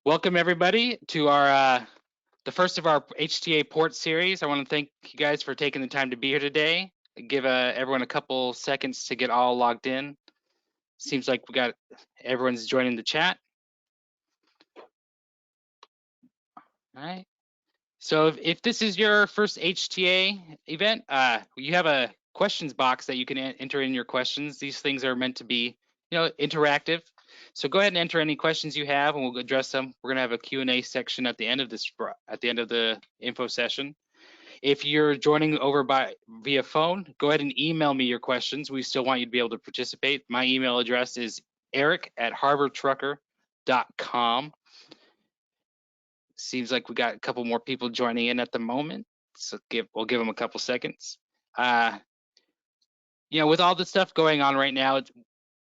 Welcome everybody to our the first of our HTA port series. I want to thank you guys for taking the time to be here today. Give everyone a couple seconds to get all logged in. Seems like we got everyone's joining the chat. All right. So if this is your first HTA event, you have a questions box that you can enter in your questions. These things are meant to be, interactive. So go ahead and enter any questions you have, and we'll address them. We're gonna have a Q&A section at the end of the info session. If you're joining over via phone, go ahead and email me your questions. We still want you to be able to participate. My email address is eric@harbortrucker.com. Seems like we got a couple more people joining in at the moment, so we'll give them a couple seconds. With all the stuff going on right now,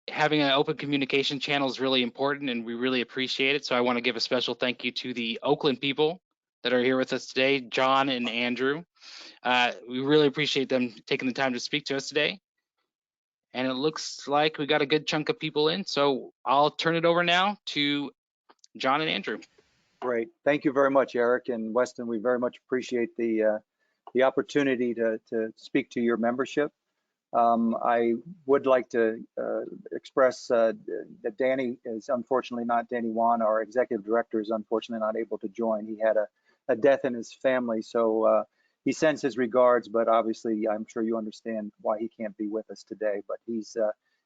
having an open communication channel is really important, and we really appreciate it. So I want to give a special thank you to the Oakland people that are here with us today, John and Andrew. We really appreciate them taking the time to speak to us today. And it looks like we got a good chunk of people in, so I'll turn it over now to John and Andrew. Great. Thank you very much, Eric and Weston. We very much appreciate the opportunity to speak to your membership. I would like to express that Danny is unfortunately not, Danny Wan, our executive director, is unfortunately not able to join. He had a death in his family, so he sends his regards, but obviously I'm sure you understand why he can't be with us today, but he's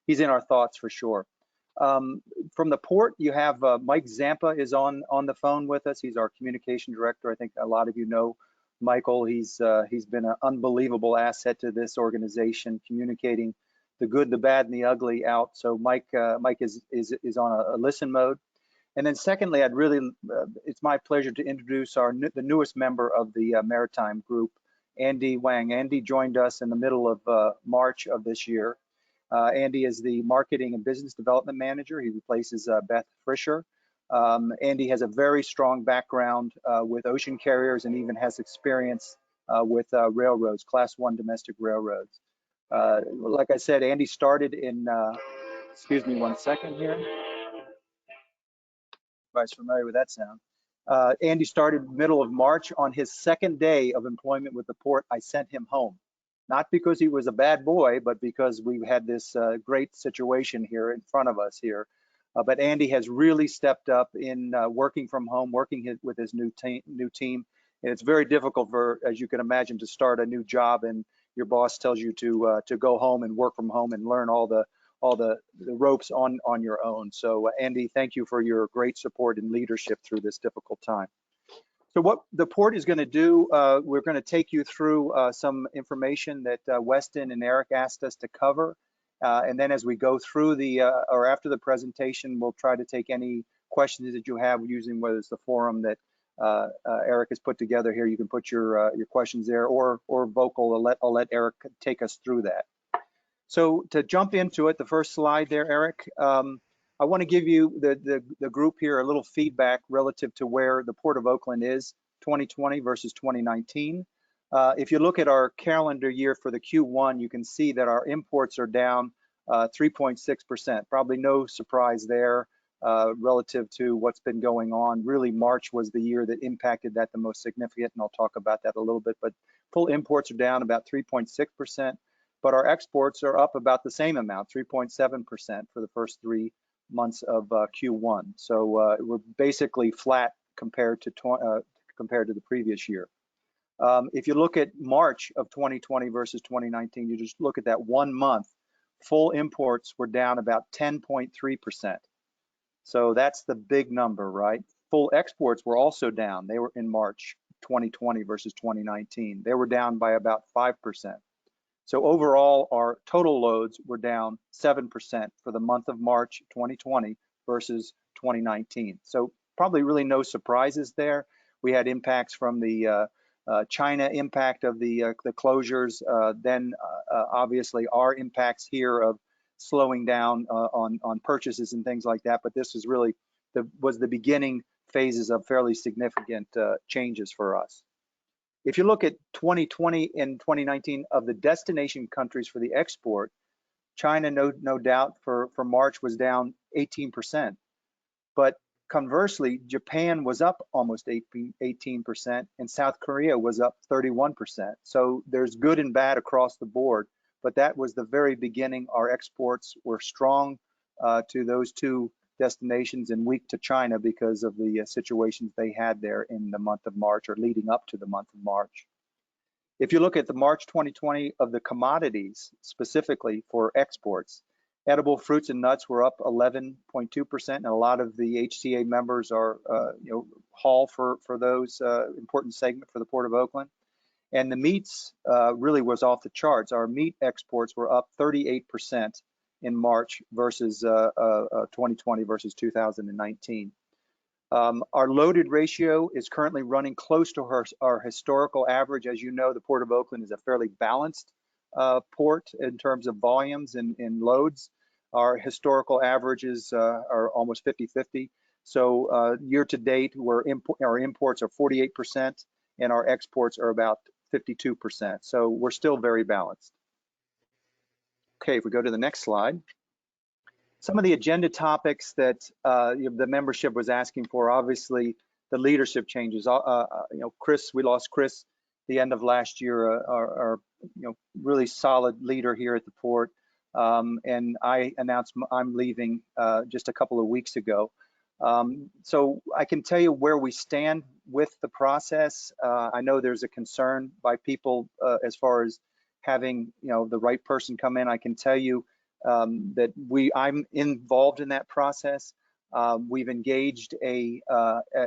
in our thoughts for sure. From the port, you have Mike Zampa is on the phone with us. He's our communication director. I think a lot of you know Michael. He's been an unbelievable asset to this organization, communicating the good, the bad, and the ugly out. So Mike is on a listen mode. And then secondly, it's my pleasure to introduce the newest member of the Maritime group, Andy Wang. Andy joined us in the middle of March of this year. Andy is the Marketing and Business Development Manager. He replaces Beth Frischer. Andy has a very strong background with ocean carriers and even has experience with railroads, Class 1 domestic railroads. Like I said, Andy started in, excuse me one second here. Everybody's familiar with that sound. Andy started middle of March. On his second day of employment with the port, I sent him home. Not because he was a bad boy, but because we had this great situation here in front of us here. But Andy has really stepped up in working from home, working with his new team. And it's very difficult for, as you can imagine, to start a new job and your boss tells you to go home and work from home and learn all the ropes on your own. So Andy, thank you for your great support and leadership through this difficult time. So what the port is going to do, we're going to take you through some information that Weston and Eric asked us to cover. And then as we go through or after the presentation, we'll try to take any questions that you have using whether it's the forum that Eric has put together here. You can put your questions there or vocal. I'll let Eric take us through that. So to jump into it, the first slide there, Eric, I want to give you the group here a little feedback relative to where the Port of Oakland is 2020 versus 2019. If you look at our calendar year for the Q1, you can see that our imports are down 3.6%. Probably no surprise there relative to what's been going on. Really, March was the year that impacted that the most significant, and I'll talk about that a little bit. But full imports are down about 3.6%, but our exports are up about the same amount, 3.7% for the first 3 months of Q1. So we're basically flat compared to the previous year. If you look at March of 2020 versus 2019, you just look at that 1 month, full imports were down about 10.3%. So that's the big number, right? Full exports were also down. They were in March 2020 versus 2019. They were down by about 5%. So overall, our total loads were down 7% for the month of March 2020 versus 2019. So probably really no surprises there. We had impacts from the China impact of the closures, then obviously our impacts here of slowing down on purchases and things like that. But this is really was the beginning phases of fairly significant changes for us. If you look at 2020 and 2019 of the destination countries for the export, China, no doubt for March was down 18%. But Conversely, Japan was up almost 18%, and South Korea was up 31%. So there's good and bad across the board, but that was the very beginning. Our exports were strong to those two destinations and weak to China because of the situations they had there in the month of March or leading up to the month of March. If you look at the March 2020 of the commodities specifically for exports, edible fruits and nuts were up 11.2%, and a lot of the HTA members are, haul for those important segment for the Port of Oakland. And the meats really was off the charts. Our meat exports were up 38% in March versus 2020 versus 2019. Our loaded ratio is currently running close to our historical average. As you know, the Port of Oakland is a fairly balanced port in terms of volumes and loads. Our historical averages are almost 50-50. So year to date, our imports are 48% and our exports are about 52%. So we're still very balanced. Okay, if we go to the next slide. Some of the agenda topics that the membership was asking for, obviously the leadership changes. Chris, we lost Chris the end of last year, our really solid leader here at the port. And I announced I'm leaving just a couple of weeks ago. So I can tell you where we stand with the process. I know there's a concern by people as far as having the right person come in. I can tell you that I'm involved in that process. We've engaged a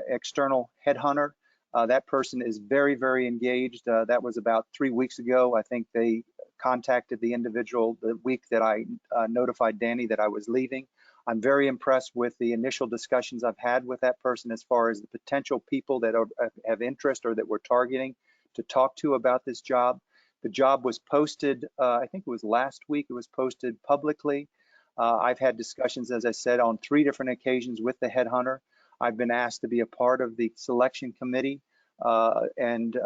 external headhunter. That person is very, very engaged. That was about 3 weeks ago. I think they contacted the individual the week that I notified Danny that I was leaving. I'm very impressed with the initial discussions I've had with that person as far as the potential people that have interest or that we're targeting to talk to about this job. The job was posted, I think it was last week, it was posted publicly. I've had discussions, as I said, on 3 different occasions with the headhunter. I've been asked to be a part of the selection committee. And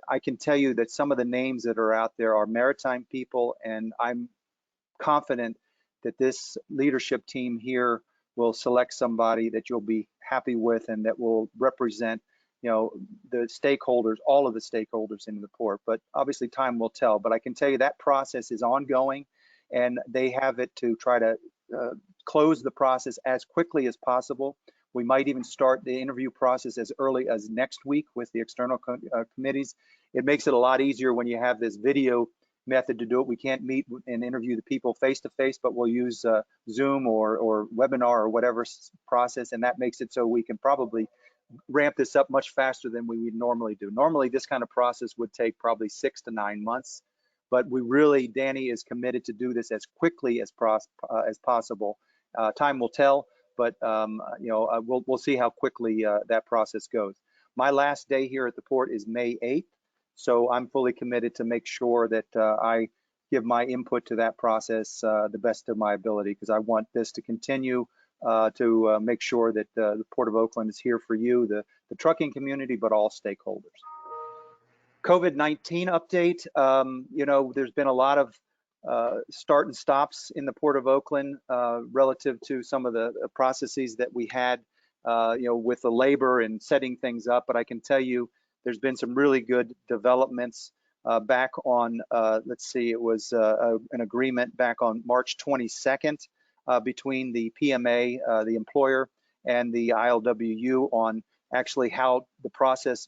I can tell you that some of the names that are out there are maritime people, and I'm confident that this leadership team here will select somebody that you'll be happy with and that will represent the stakeholders, all of the stakeholders in the port. But obviously time will tell. But I can tell you that process is ongoing, and they have it to try to close the process as quickly as possible. We might even start the interview process as early as next week with the external committees. It makes it a lot easier when you have this video method to do it. We can't meet and interview the people face to face, but we'll use Zoom or webinar or whatever process, and that makes it so we can probably ramp this up much faster than we would normally do. Normally, this kind of process would take probably 6 to 9 months, but Danny is committed to do this as quickly as possible. Time will tell, but we'll see how quickly that process goes. My last day here at the port is May 8th, so I'm fully committed to make sure that I give my input to that process the best of my ability, because I want this to continue to make sure that the Port of Oakland is here for you, the trucking community, but all stakeholders. COVID-19 update. There's been a lot of start and stops in the Port of Oakland relative to some of the processes that we had, with the labor and setting things up. But I can tell you there's been some really good developments back on, it was an agreement back on March 22nd between the PMA, the employer, and the ILWU on actually how the process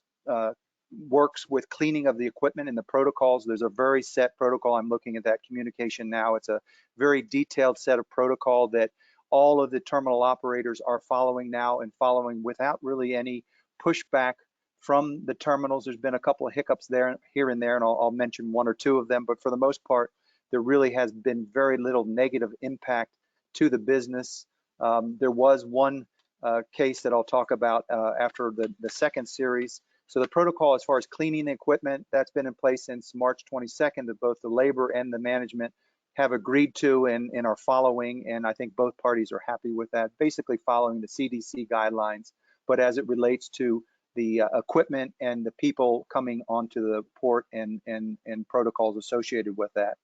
works with cleaning of the equipment and the protocols. There's a very set protocol. I'm looking at that communication now. It's a very detailed set of protocol that all of the terminal operators are following now, and following without really any pushback from the terminals. There's been a couple of hiccups there, here and there, and I'll mention 1 or 2 of them, but for the most part, there really has been very little negative impact to the business. There was one case that I'll talk about after the second series. So the protocol as far as cleaning the equipment, that's been in place since March 22nd, that both the labor and the management have agreed to and are following, and I think both parties are happy with that, basically following the CDC guidelines, but as it relates to the equipment and the people coming onto the port and protocols associated with that.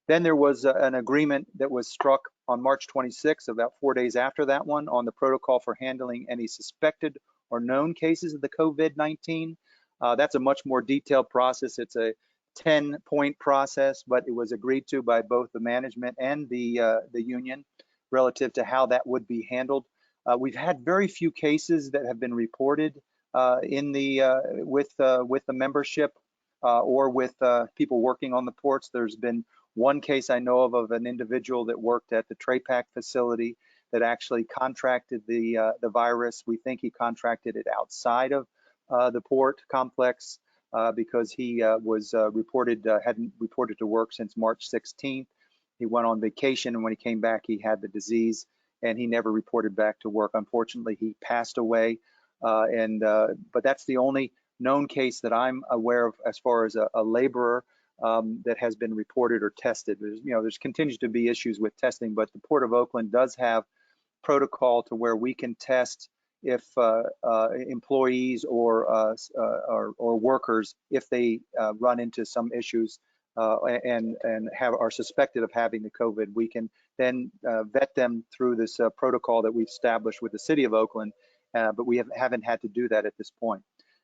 Then there was an agreement that was struck on March 26th, about 4 days after that one, on the protocol for handling any suspected or known cases of the COVID-19. That's a much more detailed process. It's a 10-point process, but it was agreed to by both the management and the union relative to how that would be handled. We've had very few cases that have been reported in the with the membership or with people working on the ports. There's been one case I know of an individual that worked at the TRAPAC facility that actually contracted the virus. We think he contracted it outside of the port complex because he was hadn't reported to work since March 16th. He went on vacation, and when he came back, he had the disease, and he never reported back to work. Unfortunately, he passed away, but that's the only known case that I'm aware of as far as a laborer that has been reported or tested. There's continues to be issues with testing, but the Port of Oakland does have protocol to where we can test if employees or workers, if they run into some issues and are suspected of having the COVID, we can then vet them through this protocol that we've established with the city of Oakland, but we haven't had to do that at this point.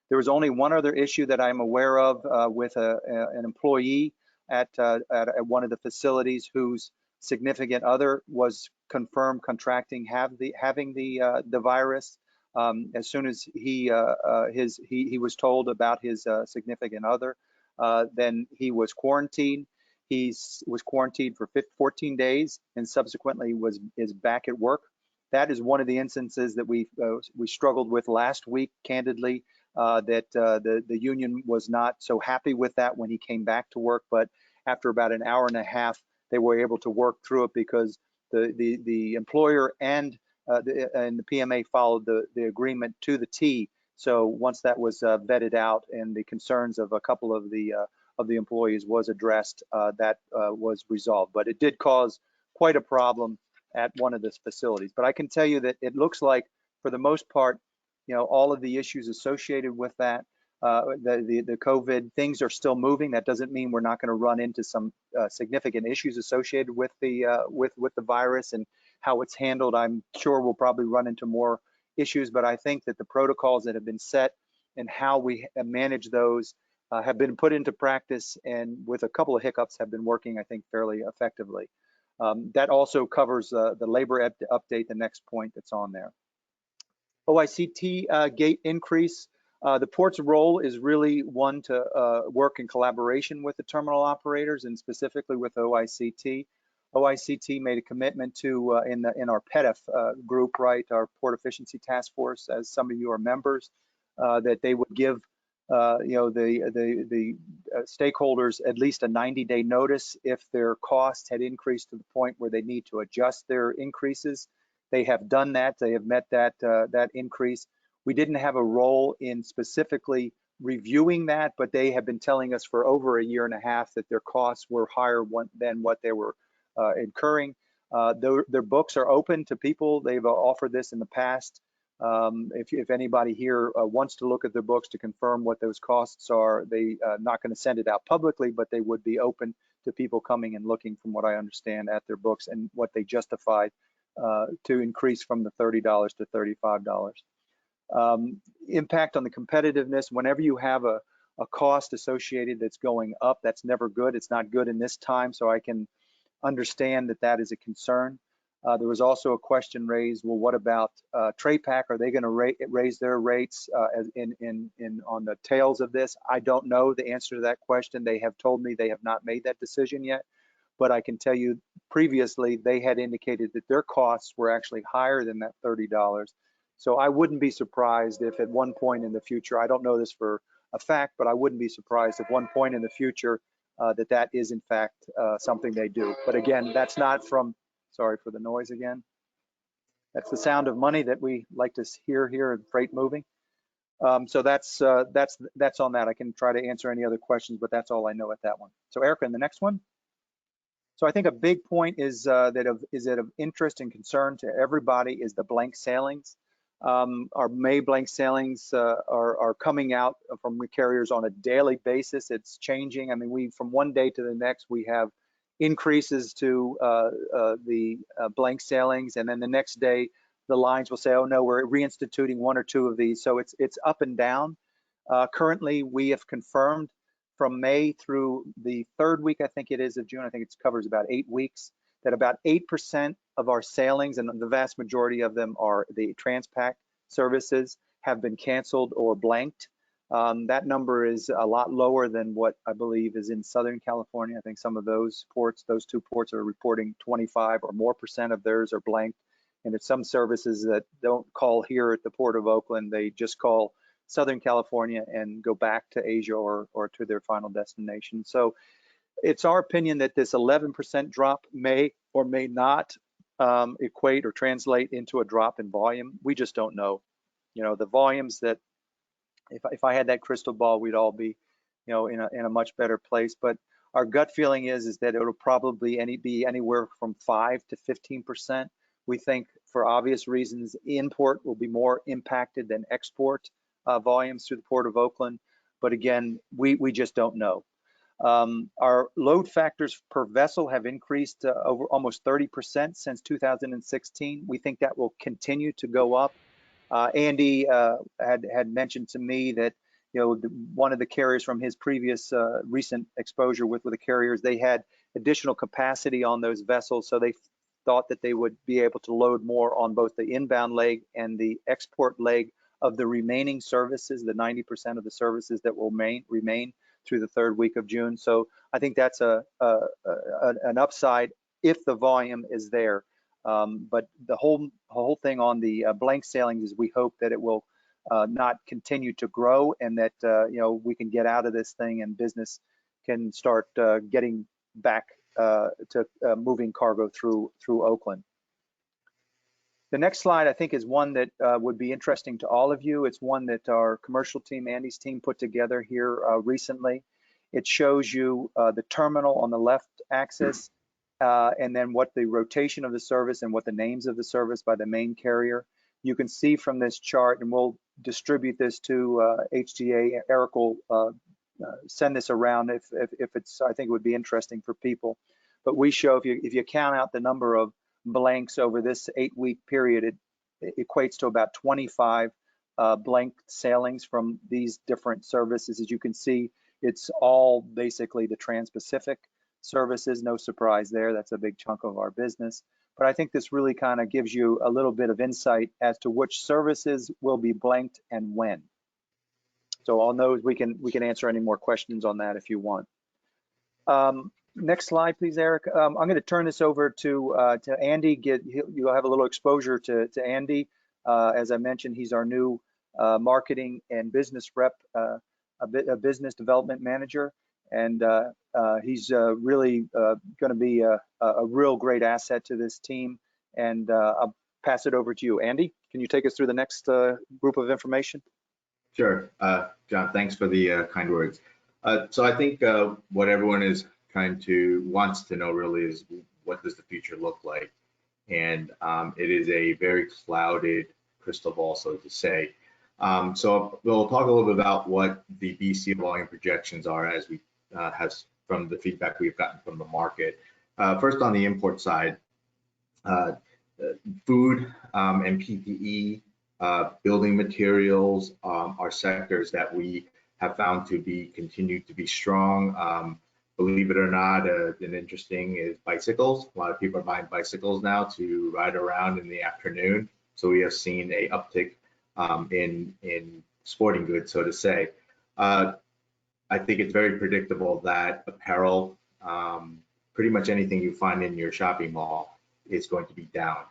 There was only one other issue that I'm aware of with an employee at one of the facilities whose significant other was confirmed contracting having the virus. As soon as he was told about his significant other, then he was quarantined. He was quarantined for 14 days and subsequently is back at work. That is one of the instances that we struggled with last week, candidly, that the union was not so happy with that when he came back to work. But after about an hour and a half, they were able to work through it because the employer and the PMA followed the agreement to the T. So once that was vetted out and the concerns of a couple of the employees was addressed, that was resolved. But it did cause quite a problem at one of the facilities. But I can tell you that it looks like, for the most part, all of the issues associated with that, the COVID, things are still moving. That doesn't mean we're not going to run into some significant issues associated with the virus and how it's handled. I'm sure we'll probably run into more issues, but I think that the protocols that have been set and how we manage those have been put into practice, and with a couple of hiccups have been working, I think, fairly effectively. That also covers the labor update, the next point that's on there. OICT gate increase. The port's role is really one to work in collaboration with the terminal operators and specifically with OICT. OICT made a commitment to in our PETF group, right, our Port Efficiency Task Force, as some of you are members, that they would give the stakeholders at least a 90-day notice if their costs had increased to the point where they need to adjust their increases. They have done that. They have met that increase. We didn't have a role in specifically reviewing that, but they have been telling us for over a year and a half that their costs were higher than what they were incurring. Their books are open to people. They've offered this in the past. If anybody here wants to look at their books to confirm what those costs are, they not going to send it out publicly, but they would be open to people coming and looking, from what I understand, at their books and what they justified to increase from the $30 to $35. Impact on the competitiveness. Whenever you have a cost associated that's going up, that's never good. It's not good in this time, so I can understand that that is a concern. There was also a question raised, well, what about TRAPAC? Are they going to raise their rates on the tails of this? I don't know the answer to that question. They have told me they have not made that decision yet, but I can tell you previously they had indicated that their costs were actually higher than that $30. So I wouldn't be surprised if at one point in the future, I don't know this for a fact, but I wouldn't be surprised if one point in the future that is in fact something they do. But again, that's not from, sorry for the noise again. That's the sound of money that we like to hear here in freight moving. So that's on that. I can try to answer any other questions, but that's all I know at that one. So Erica, in the next one. So I think a big point is that of interest and concern to everybody is the blank sailings. Our May blank sailings are coming out from the carriers on a daily basis. It's changing. I mean, from one day to the next, we have increases to the blank sailings, and then the next day the lines will say, oh no, we're reinstituting one or two of these. So it's up and down. Currently, we have confirmed from May through the third week, I think it is, of June, I think it covers about 8 weeks, that about 8% of our sailings, and the vast majority of them are the Transpac services, have been canceled or blanked. That number is a lot lower than what I believe is in Southern California. I think some of those ports, those two ports, are reporting 25 or more % of theirs are blanked. And it's some services that don't call here at the Port of Oakland, they just call Southern California and go back to Asia or to their final destination. So it's our opinion that this 11% drop may or may not equate or translate into a drop in volume. We just don't know. You know, the volumes that, if I had that crystal ball, we'd all be, you know, in a much better place. But our gut feeling is that it'll probably be anywhere from 5 to 15%. We think, for obvious reasons, import will be more impacted than export volumes through the Port of Oakland. But again, we just don't know. Our load factors per vessel have increased over almost 30% since 2016. We think that will continue to go up. Andy had mentioned to me that, you know, one of the carriers from his previous recent exposure with the carriers, they had additional capacity on those vessels, so they thought that they would be able to load more on both the inbound leg and the export leg of the remaining services, the 90% of the services that will remain through the third week of June. So I think that's an upside if the volume is there. But the whole thing on the blank sailings is we hope that it will not continue to grow, and that you know, we can get out of this thing and business can start getting back to moving cargo through Oakland. The next slide, I think, is one that would be interesting to all of you. It's one that our commercial team, Andy's team, put together here recently. It shows you the terminal on the left axis, and then what the rotation of the service and what the names of the service by the main carrier. You can see from this chart, and we'll distribute this to HTA. Eric will send this around if it's, I think it would be interesting for people. But we show, if you count out the number of blanks over this 8-week period, it equates to about 25 blank sailings from these different services. As you can see, it's all basically the Trans-Pacific services. No surprise there, that's a big chunk of our business. But I think this really kind of gives you a little bit of insight as to which services will be blanked and when. So on those, we can answer any more questions on that if you want. Next slide, please, Eric. I'm going to turn this over to Andy. You'll have a little exposure to Andy. As I mentioned, he's our new marketing and business rep, a business development manager, and he's really going to be a real great asset to this team. And I'll pass it over to you, Andy. Can you take us through the next group of information? Sure, John. Thanks for the kind words. So I think what everyone is wants to know really is, what does the future look like? And it is a very clouded crystal ball, so to say. So we'll talk a little bit about what the BC volume projections are, as we have from the feedback we've gotten from the market. First, on the import side, food and PPE, building materials are sectors that we have found to be continued to be strong. Believe it or not, an interesting is bicycles. A lot of people are buying bicycles now to ride around in the afternoon. So we have seen a uptick in sporting goods, so to say. I think it's very predictable that apparel, pretty much anything you find in your shopping mall, is going to be down.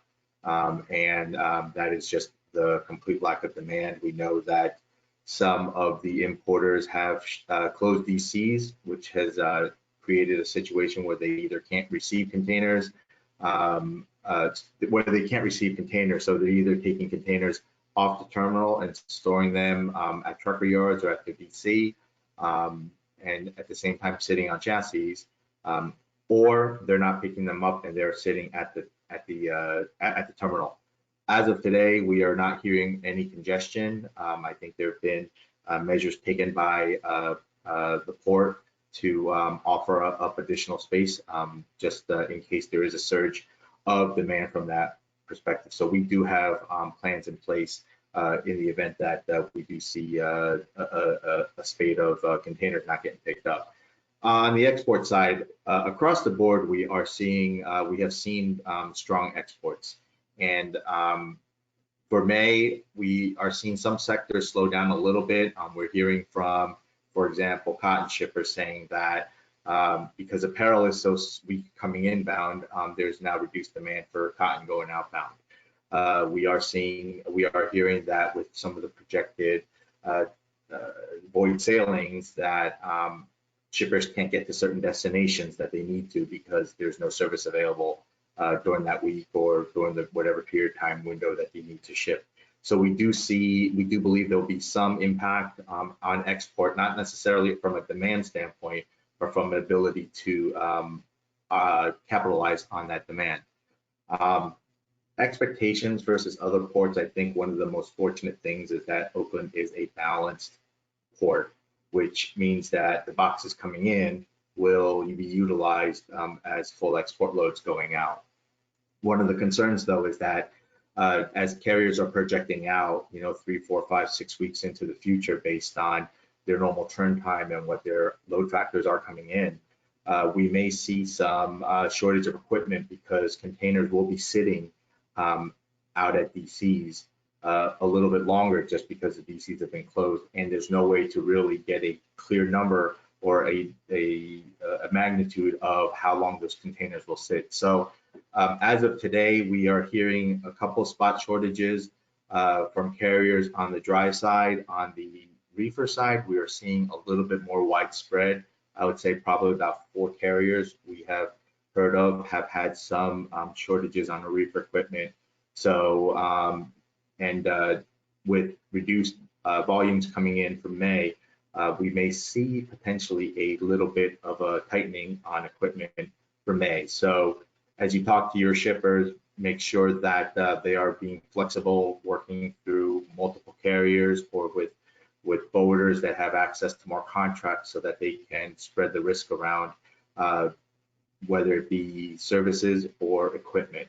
And that is just the complete lack of demand. We know that some of the importers have closed DCs, which has created a situation where they either can't receive containers, so they're either taking containers off the terminal and storing them at trucker yards or at the DC, and at the same time sitting on chassis, or they're not picking them up and they're sitting at the terminal. As of today, we are not hearing any congestion. I think there have been measures taken by the port to offer up additional space just in case there is a surge of demand from that perspective. So we do have plans in place in the event that we do see a spate of containers not getting picked up. On the export side, across the board, we have seen strong exports. And for May, we are seeing some sectors slow down a little bit. We're hearing from, for example, cotton shippers saying that because apparel is so weak coming inbound, there's now reduced demand for cotton going outbound. We are hearing that with some of the projected void sailings that shippers can't get to certain destinations that they need to because there's no service available during that week or during the whatever period of time window that you need to ship. So we do believe there'll be some impact on export, not necessarily from a demand standpoint, but from an ability to capitalize on that demand. Expectations versus other ports, I think one of the most fortunate things is that Oakland is a balanced port, which means that the boxes coming in will be utilized as full export loads going out. One of the concerns, though, is that as carriers are projecting out, 3, 4, 5, 6 weeks into the future based on their normal turn time and what their load factors are coming in, we may see some shortage of equipment because containers will be sitting out at DCs a little bit longer just because the DCs have been closed, and there's no way to really get a clear number or a magnitude of how long those containers will sit. So as of today, we are hearing a couple spot shortages from carriers on the dry side. On the reefer side, we are seeing a little bit more widespread. I would say probably about 4 carriers we have heard of have had some shortages on the reefer equipment. So, with reduced volumes coming in from May, we may see potentially a little bit of a tightening on equipment for May. So as you talk to your shippers, make sure that they are being flexible, working through multiple carriers or with forwarders that have access to more contracts so that they can spread the risk around, whether it be services or equipment.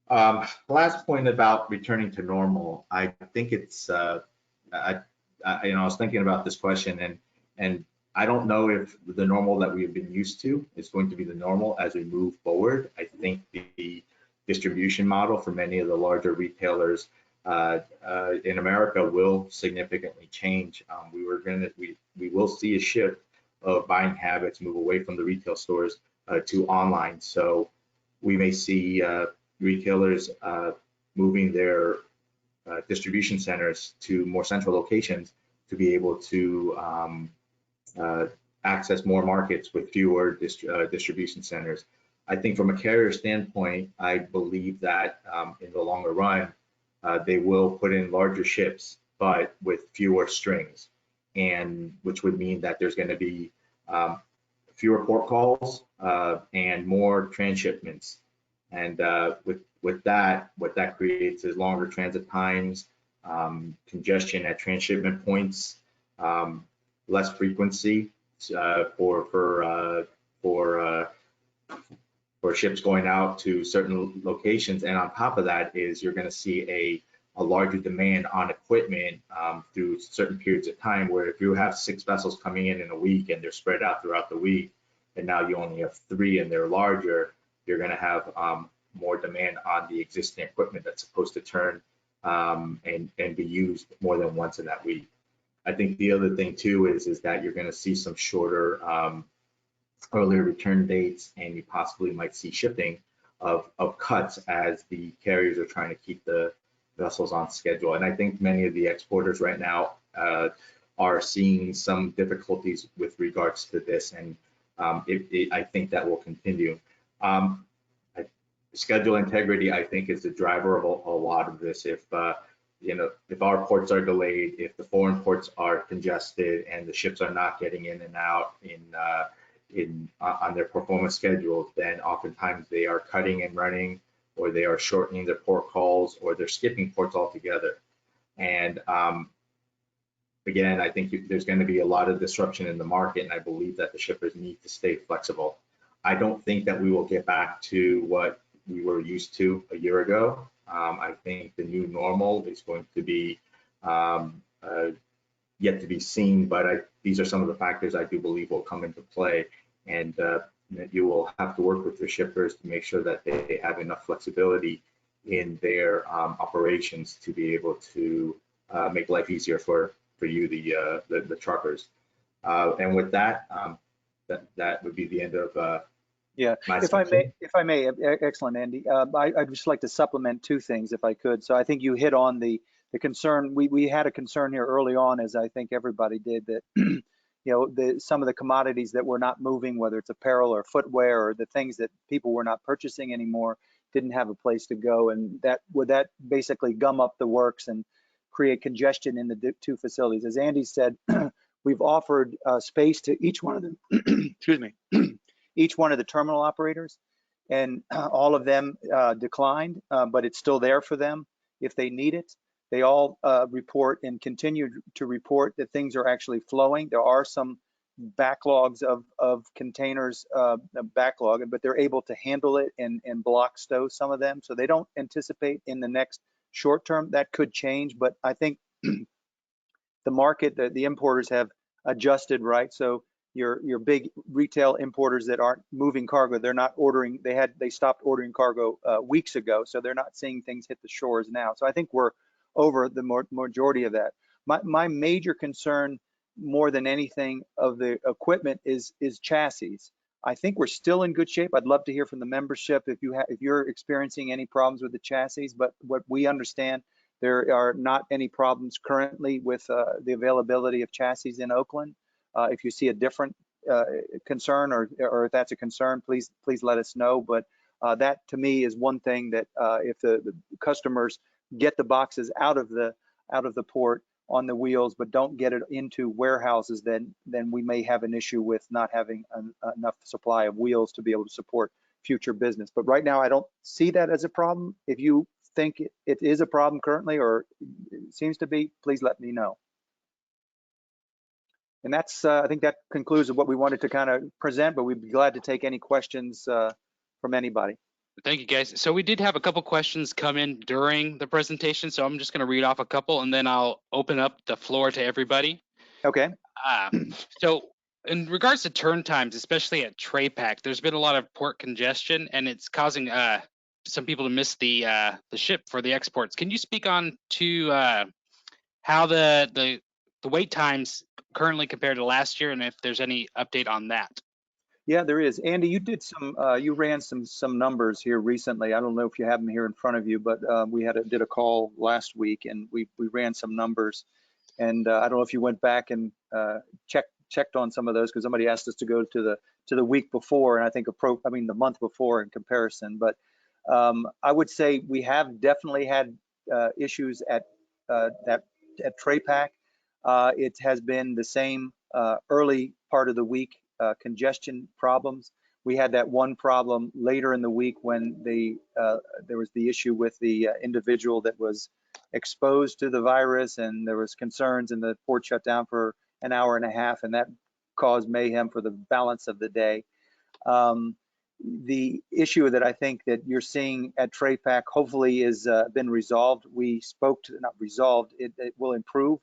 Last point about returning to normal, I think it's, I was thinking about this question, and I don't know if the normal that we've been used to is going to be the normal as we move forward. I think the distribution model for many of the larger retailers in America will significantly change. We will see a shift of buying habits move away from the retail stores to online. So we may see retailers moving their distribution centers to more central locations to be able to access more markets with fewer distribution centers. I think from a carrier standpoint, I believe that in the longer run, they will put in larger ships, but with fewer strings, and which would mean that there's going to be fewer port calls and more transshipments. And with that, what that creates is longer transit times, congestion at transshipment points, less frequency for ships going out to certain locations. And on top of that is you're going to see a larger demand on equipment through certain periods of time, where if you have 6 vessels coming in a week and they're spread out throughout the week, and now you only have 3 and they're larger, you're going to have more demand on the existing equipment that's supposed to turn and be used more than once in that week. I think the other thing too is that you're going to see some shorter earlier return dates, and you possibly might see shifting of cuts as the carriers are trying to keep the vessels on schedule. And I think many of the exporters right now are seeing some difficulties with regards to this, and I think that will continue. Schedule integrity, I think, is the driver of a lot of this. If our ports are delayed, if the foreign ports are congested, and the ships are not getting in and out on their performance schedules, then oftentimes they are cutting and running, or they are shortening their port calls, or they're skipping ports altogether. And again, I think there's going to be a lot of disruption in the market, and I believe that the shippers need to stay flexible. I don't think that we will get back to what we were used to a year ago. I think the new normal is going to be yet to be seen, but these are some of the factors I do believe will come into play, and you will have to work with your shippers to make sure that they have enough flexibility in their operations to be able to make life easier for you, the truckers. And with that, that would be the end of Yeah, my if section. I may, excellent, Andy. I'd just like to supplement two things if I could. So I think you hit on the concern. We had a concern here early on, as I think everybody did, that you know, some of the commodities that were not moving, whether it's apparel or footwear or the things that people were not purchasing anymore, didn't have a place to go, and that would basically gum up the works and create congestion in the two facilities. As Andy said, we've offered space to each one of them. Excuse me. Each one of the terminal operators, and all of them declined, but it's still there for them if they need it. They all report and continue to report that things are actually flowing. There are some backlogs of containers backlog, but they're able to handle it and block stow some of them. So they don't anticipate in the next short term that could change, but I think the market, the importers have adjusted, right? So your big retail importers that aren't moving cargo, they're not ordering. They stopped ordering cargo weeks ago, so they're not seeing things hit the shores now. So I think we're over the majority of that. My major concern, more than anything, of the equipment is chassis. I think we're still in good shape. I'd love to hear from the membership if you're experiencing any problems with the chassis. But what we understand, there are not any problems currently with the availability of chassis in Oakland. If you see a different concern, or if that's a concern, please let us know. But that to me is one thing that if the customers get the boxes out of the port on the wheels, but don't get it into warehouses, then we may have an issue with not having enough supply of wheels to be able to support future business. But right now, I don't see that as a problem. If you think it is a problem currently, or it seems to be, please let me know. And that's, I think that concludes what we wanted to kind of present, but we'd be glad to take any questions from anybody. Thank you, guys. So we did have a couple questions come in during the presentation, so I'm just going to read off a couple, and then I'll open up the floor to everybody. Okay. So in regards to turn times, especially at Tray Pack, there's been a lot of port congestion, and it's causing some people to miss the ship for the exports. Can you speak on to how the wait times currently compared to last year, and if there's any update on that? Yeah, there is. Andy, you did you ran some numbers here recently. I don't know if you have them here in front of you, but we did a call last week, and we ran some numbers. And I don't know if you went back and checked on some of those, because somebody asked us to go to the week before, and I think the month before in comparison. But I would say we have definitely had issues at Tray Pack. It has been the same early part of the week. Congestion problems. We had that one problem later in the week when there was the issue with the individual that was exposed to the virus, and there was concerns, and the port shut down for an hour and a half, and that caused mayhem for the balance of the day. The issue that I think that you're seeing at Tray Pack hopefully is been resolved. We spoke to, not resolved, it will improve.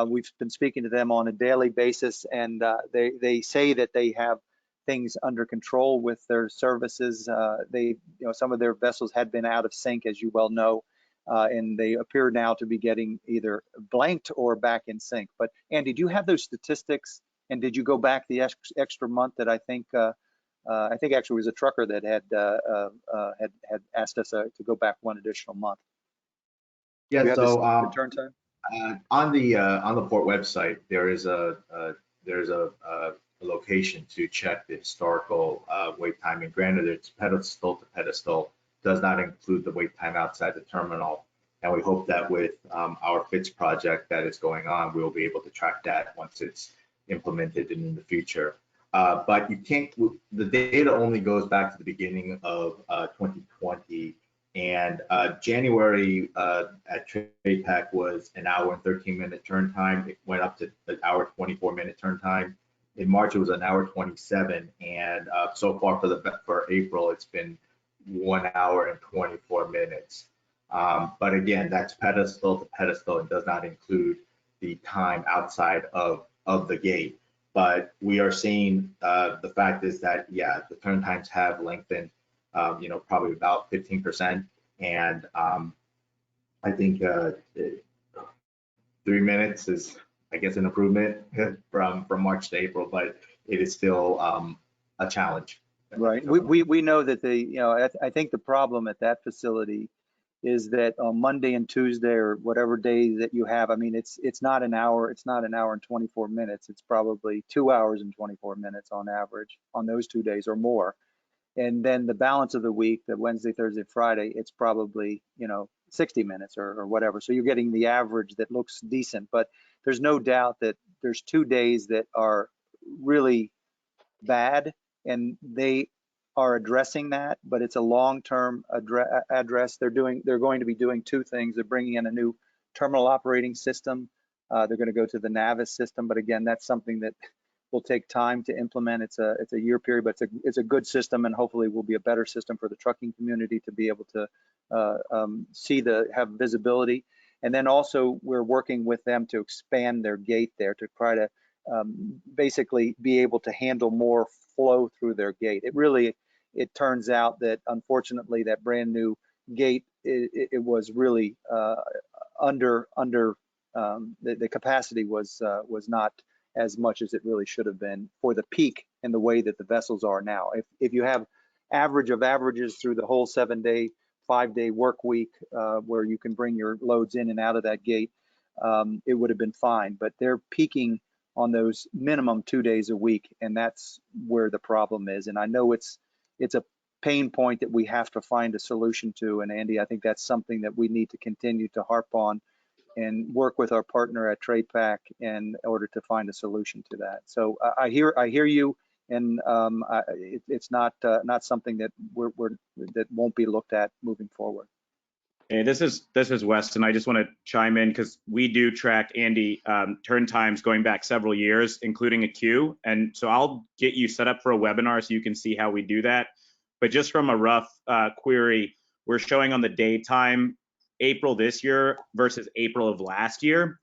We've been speaking to them on a daily basis, and they say that they have things under control with their services. Some of their vessels had been out of sync, as you well know, and they appear now to be getting either blanked or back in sync. But Andy, do you have those statistics? And did you go back the extra month that I think actually it was a trucker that had asked us to go back one additional month? Yeah. So the turn time? on the port website, there's a location to check the historical wait time. And granted, it's pedestal to pedestal, does not include the wait time outside the terminal. And we hope that with our FITS project that is going on, we'll be able to track that once it's implemented in the future. But you can't. The data only goes back to the beginning of 2020, And January at Trade Pack was an hour and 13-minute turn time. It went up to an hour 24-minute turn time. In March, it was an hour 27, and so far for April, it's been 1 hour and 24 minutes. But again, that's pedestal to pedestal and does not include the time outside of the gate. But we are seeing the fact is that, yeah, the turn times have lengthened, probably about 15%. And I think 3 minutes is, I guess, an improvement from March to April, but it is still a challenge. Right. We know that I think the problem at that facility is that on Monday and Tuesday or whatever day that you have, I mean, it's not an hour, it's not an hour and 24 minutes. It's probably 2 hours and 24 minutes on average on those 2 days or more. And then the balance of the week, the Wednesday, Thursday, Friday, it's probably, 60 minutes or whatever. So you're getting the average that looks decent, but there's no doubt that there's 2 days that are really bad, and they are addressing that, but it's a long-term address. They're going to be doing two things. They're bringing in a new terminal operating system. They're going to go to the Navis system, but again, that's something that will take time to implement. It's a year period, but it's a good system, and hopefully will be a better system for the trucking community to be able to have visibility. And then also we're working with them to expand their gate there to try to basically be able to handle more flow through their gate. It turns out that unfortunately that brand new gate, it was really under the capacity was not as much as it really should have been for the peak and the way that the vessels are now. If you have average of averages through the whole 7-day, 5-day work week where you can bring your loads in and out of that gate, it would have been fine. But they're peaking on those minimum 2 days a week, and that's where the problem is. And I know it's a pain point that we have to find a solution to. And Andy, I think that's something that we need to continue to harp on and work with our partner at Trade Pack in order to find a solution to that. So I hear you, and it's not something that that won't be looked at moving forward. Hey, this is Weston. I just want to chime in because we do track, Andy, turn times going back several years, including a queue. And so I'll get you set up for a webinar so you can see how we do that. But just from a rough query, we're showing on the daytime April this year versus April of last year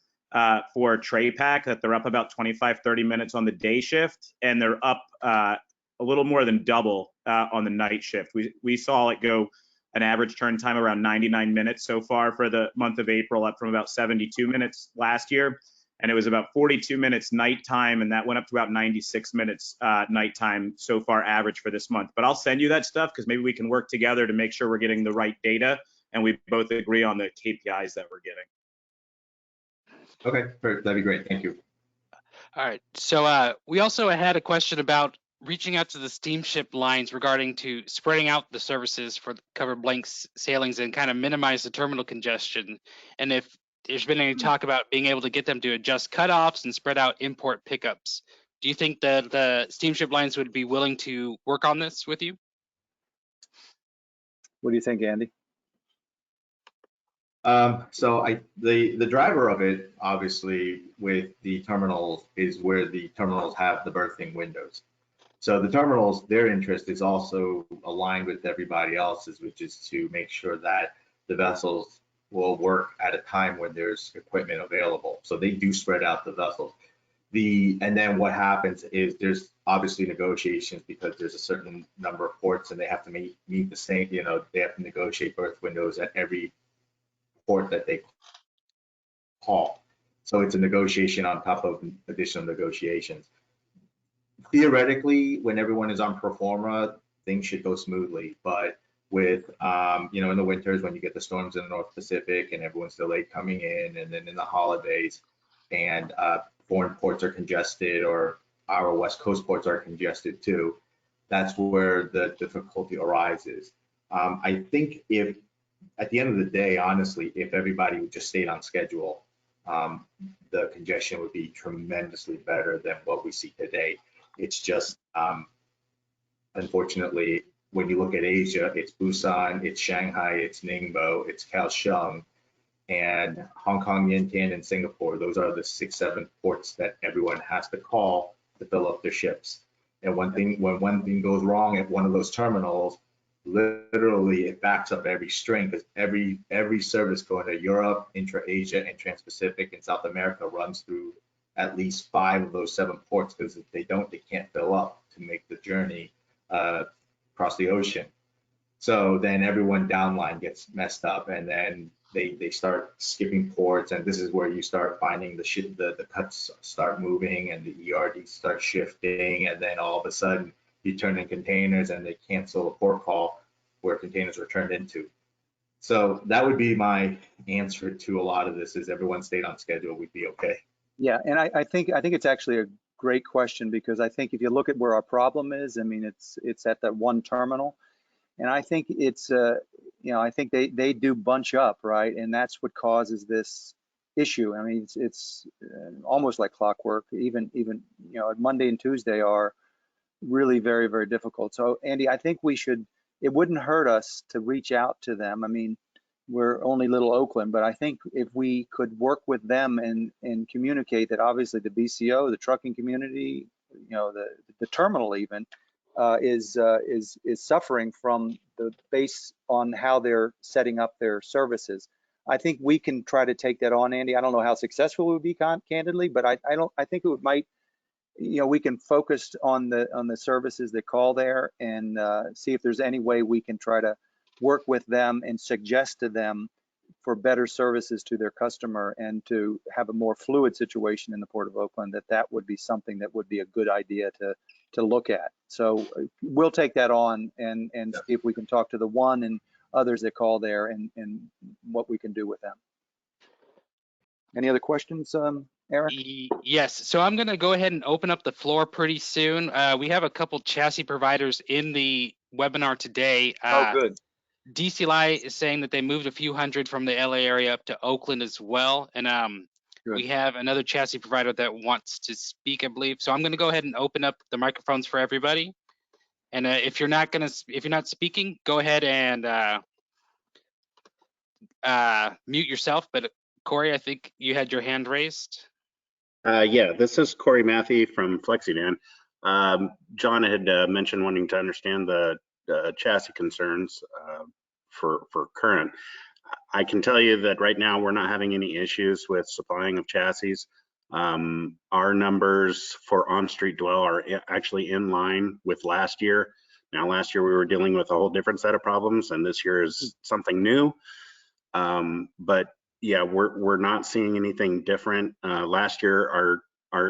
for Trade Pack that they're up about 25-30 minutes on the day shift, and they're up a little more than double on the night shift. We saw it go an average turn time around 99 minutes so far for the month of April, up from about 72 minutes last year. And it was about 42 minutes nighttime, and that went up to about 96 minutes nighttime so far average for this month. But I'll send you that stuff because maybe we can work together to make sure we're getting the right data and we both agree on the KPIs that we're getting. Okay, perfect. That'd be great. Thank you. All right. So we also had a question about reaching out to the steamship lines regarding to spreading out the services for cover blank sailings and kind of minimize the terminal congestion. And if there's been any talk about being able to get them to adjust cutoffs and spread out import pickups. Do you think that the steamship lines would be willing to work on this with you? What do you think, Andy? So the driver of it, obviously, with the terminals is where the terminals have the berthing windows. So the terminals, their interest is also aligned with everybody else's, which is to make sure that the vessels will work at a time when there's equipment available. So they do spread out the vessels. And then what happens is there's obviously negotiations because there's a certain number of ports and they have to meet the same, they have to negotiate berth windows at every port that they call. So it's a negotiation on top of additional negotiations. Theoretically, when everyone is on pro forma, things should go smoothly. But with, in the winters when you get the storms in the North Pacific and everyone's delayed coming in, and then in the holidays and foreign ports are congested or our West Coast ports are congested too, that's where the difficulty arises. I think if at the end of the day, honestly, if everybody would just stayed on schedule, the congestion would be tremendously better than what we see today. It's just, unfortunately, when you look at Asia, it's Busan, it's Shanghai, it's Ningbo, it's Kaohsiung, and Hong Kong, Yantian, and Singapore. Those are the 6, 7 ports that everyone has to call to fill up their ships. And when one thing goes wrong at one of those terminals, literally it backs up every string, because every service going to Europe, intra-Asia, and Trans-Pacific and South America runs through at least 5 of those 7 ports, because if they don't, they can't fill up to make the journey across the ocean. So then everyone downline gets messed up, and then they start skipping ports, and this is where you start finding the cuts start moving and the ERD start shifting, and then all of a sudden you turn in containers and they cancel a port call where containers were turned into. So that would be my answer to a lot of this: is everyone stayed on schedule, we'd be okay. Yeah, and I think it's actually a great question, because I think if you look at where our problem is, I mean, it's at that one terminal, and I think it's you know, I think they do bunch up, right, and that's what causes this issue. I mean, it's almost like clockwork. Even you know, Monday and Tuesday are really very, very difficult. So Andy, I think it wouldn't hurt us to reach out to them. I mean, we're only little Oakland, but I think if we could work with them and communicate that, obviously the BCO, the trucking community, you know, the terminal even is suffering from the base on how they're setting up their services. I think we can try to take that on, Andy. I don't know how successful it would be, candidly, but I think it might, you know, we can focus on the services that call there, and see if there's any way we can try to work with them and suggest to them for better services to their customer, and to have a more fluid situation in the Port of Oakland, that would be something that would be a good idea to look at. So we'll take that on and see if we can talk to the one and others that call there, and what we can do with them. Any other questions, Eric? Yes, so I'm going to go ahead and open up the floor pretty soon. We have a couple chassis providers in the webinar today. Oh, good. DCLI is saying that they moved a few hundred from the LA area up to Oakland as well. And we have another chassis provider that wants to speak, I believe. So I'm going to go ahead and open up the microphones for everybody. And if you're not speaking, go ahead and mute yourself. But Corey, I think you had your hand raised. Yeah, this is Corey Matthew from FlexiDan. John had mentioned wanting to understand the chassis concerns for current. I can tell you that right now we're not having any issues with supplying of chassis. Our numbers for on-street dwell are actually in line with last year. Now, last year we were dealing with a whole different set of problems, and this year is something new. But yeah, we're not seeing anything different. Last year,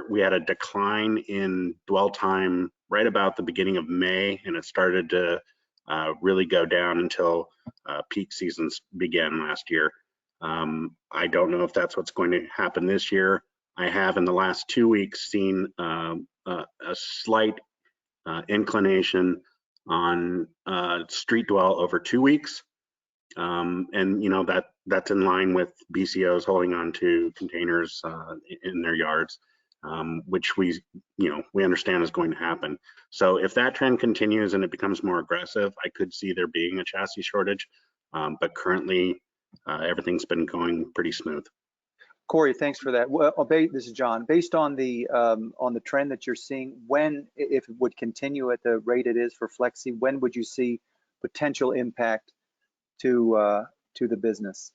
we had a decline in dwell time right about the beginning of May, and it started to really go down until peak seasons began last year. I don't know if that's what's going to happen this year. I have in the last 2 weeks seen a slight inclination on street dwell over 2 weeks. And you know, that's in line with BCOs holding on to containers in their yards, which we understand is going to happen. So if that trend continues and it becomes more aggressive, I could see there being a chassis shortage. But currently, everything's been going pretty smooth. Corey, thanks for that. Well, this is John. Based on the trend that you're seeing, if it would continue at the rate it is for Flexi, when would you see potential impact to the business?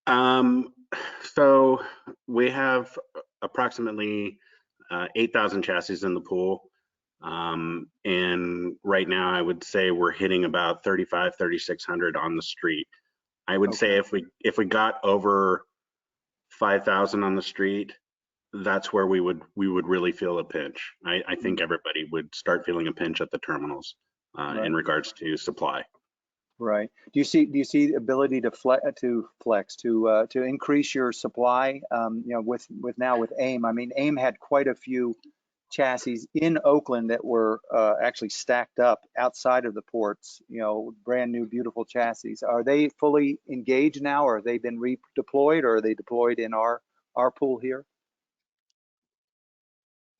So we have approximately 8,000 chassis in the pool. And right now I would say we're hitting about 3,600 on the street. I would say if we got over 5,000 on the street, that's where we would really feel a pinch. I think everybody would start feeling a pinch at the terminals in regards to supply. Right. Do you see the ability to flex to increase your supply? You know, with AIM. I mean, AIM had quite a few chassis in Oakland that were actually stacked up outside of the ports. You know, brand new, beautiful chassis. Are they fully engaged now, or have they been redeployed, or are they deployed in our pool here?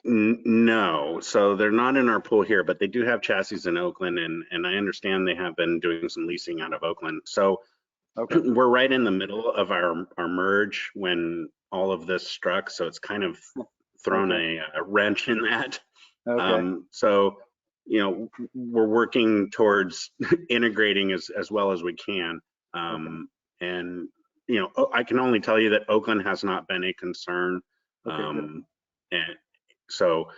No, so they're not in our pool here, but they do have chassis in Oakland, and I understand they have been doing some leasing out of Oakland. So Okay. we're right in the middle of our merge when all of this struck, so it's kind of thrown a wrench in that. Okay. So, you know, we're working towards integrating as well as we can. And, you know, I can only tell you that Oakland has not been a concern. Good. And so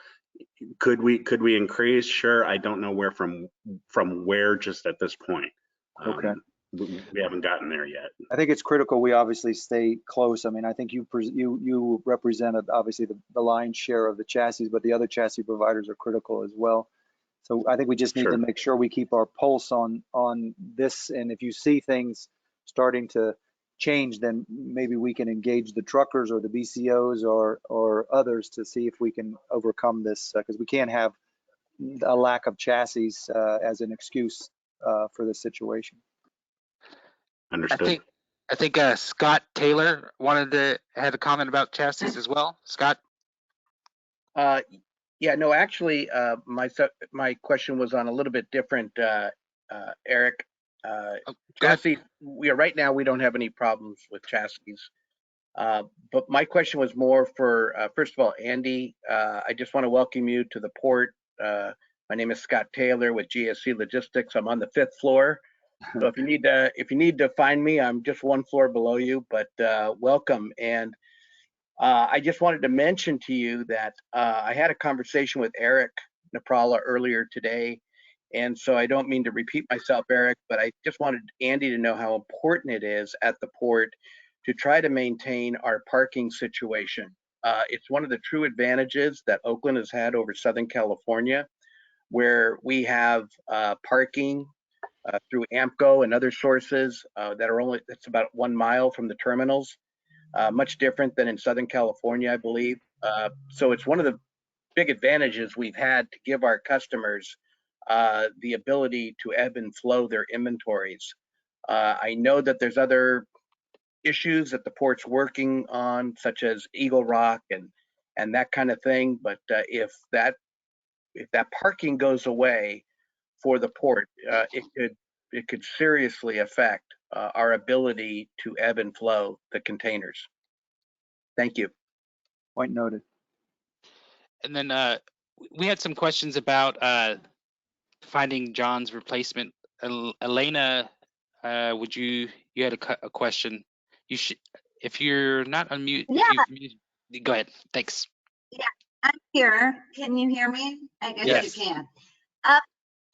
could we increase? Sure. I don't know where from where just at this point. Okay. We haven't gotten there yet. I think it's critical we obviously stay close. I mean, I think you represented obviously the lion's share of the chassis, but the other chassis providers are critical as well. So I think we just need Sure. to make sure we keep our pulse on this. And if you see things starting to change, then maybe we can engage the truckers or the BCOs or others to see if we can overcome this, because we can't have a lack of chassis as an excuse for this situation. Understood. I think Scott Taylor had a comment about chassis as well. Scott? Yeah, no, actually, my question was on a little bit different, Eric. Chassis, right now we don't have any problems with chassis. But my question was more for, first of all, Andy, I just want to welcome you to the port. My name is Scott Taylor with GSC Logistics. I'm on the 5th floor. So if you need to find me, I'm just one floor below you, but welcome. And I just wanted to mention to you that I had a conversation with Eric Naprala earlier today. And so I don't mean to repeat myself, Eric, but I just wanted Andy to know how important it is at the port to try to maintain our parking situation. It's one of the true advantages that Oakland has had over Southern California, where we have parking through AMCO and other sources that's about 1 mile from the terminals. Much different than in Southern California, I believe. So it's one of the big advantages we've had to give our customers the ability to ebb and flow their inventories. I know that there's other issues that the port's working on, such as Eagle Rock and that kind of thing. But if that parking goes away for the port, it could seriously affect our ability to ebb and flow the containers. Thank you. Point noted. And then we had some questions about finding John's replacement. Elena, you had a question. You should, if you're not unmute, Yeah. Go ahead. Thanks. Yeah, I'm here. Can you hear me? I guess Yes. you can.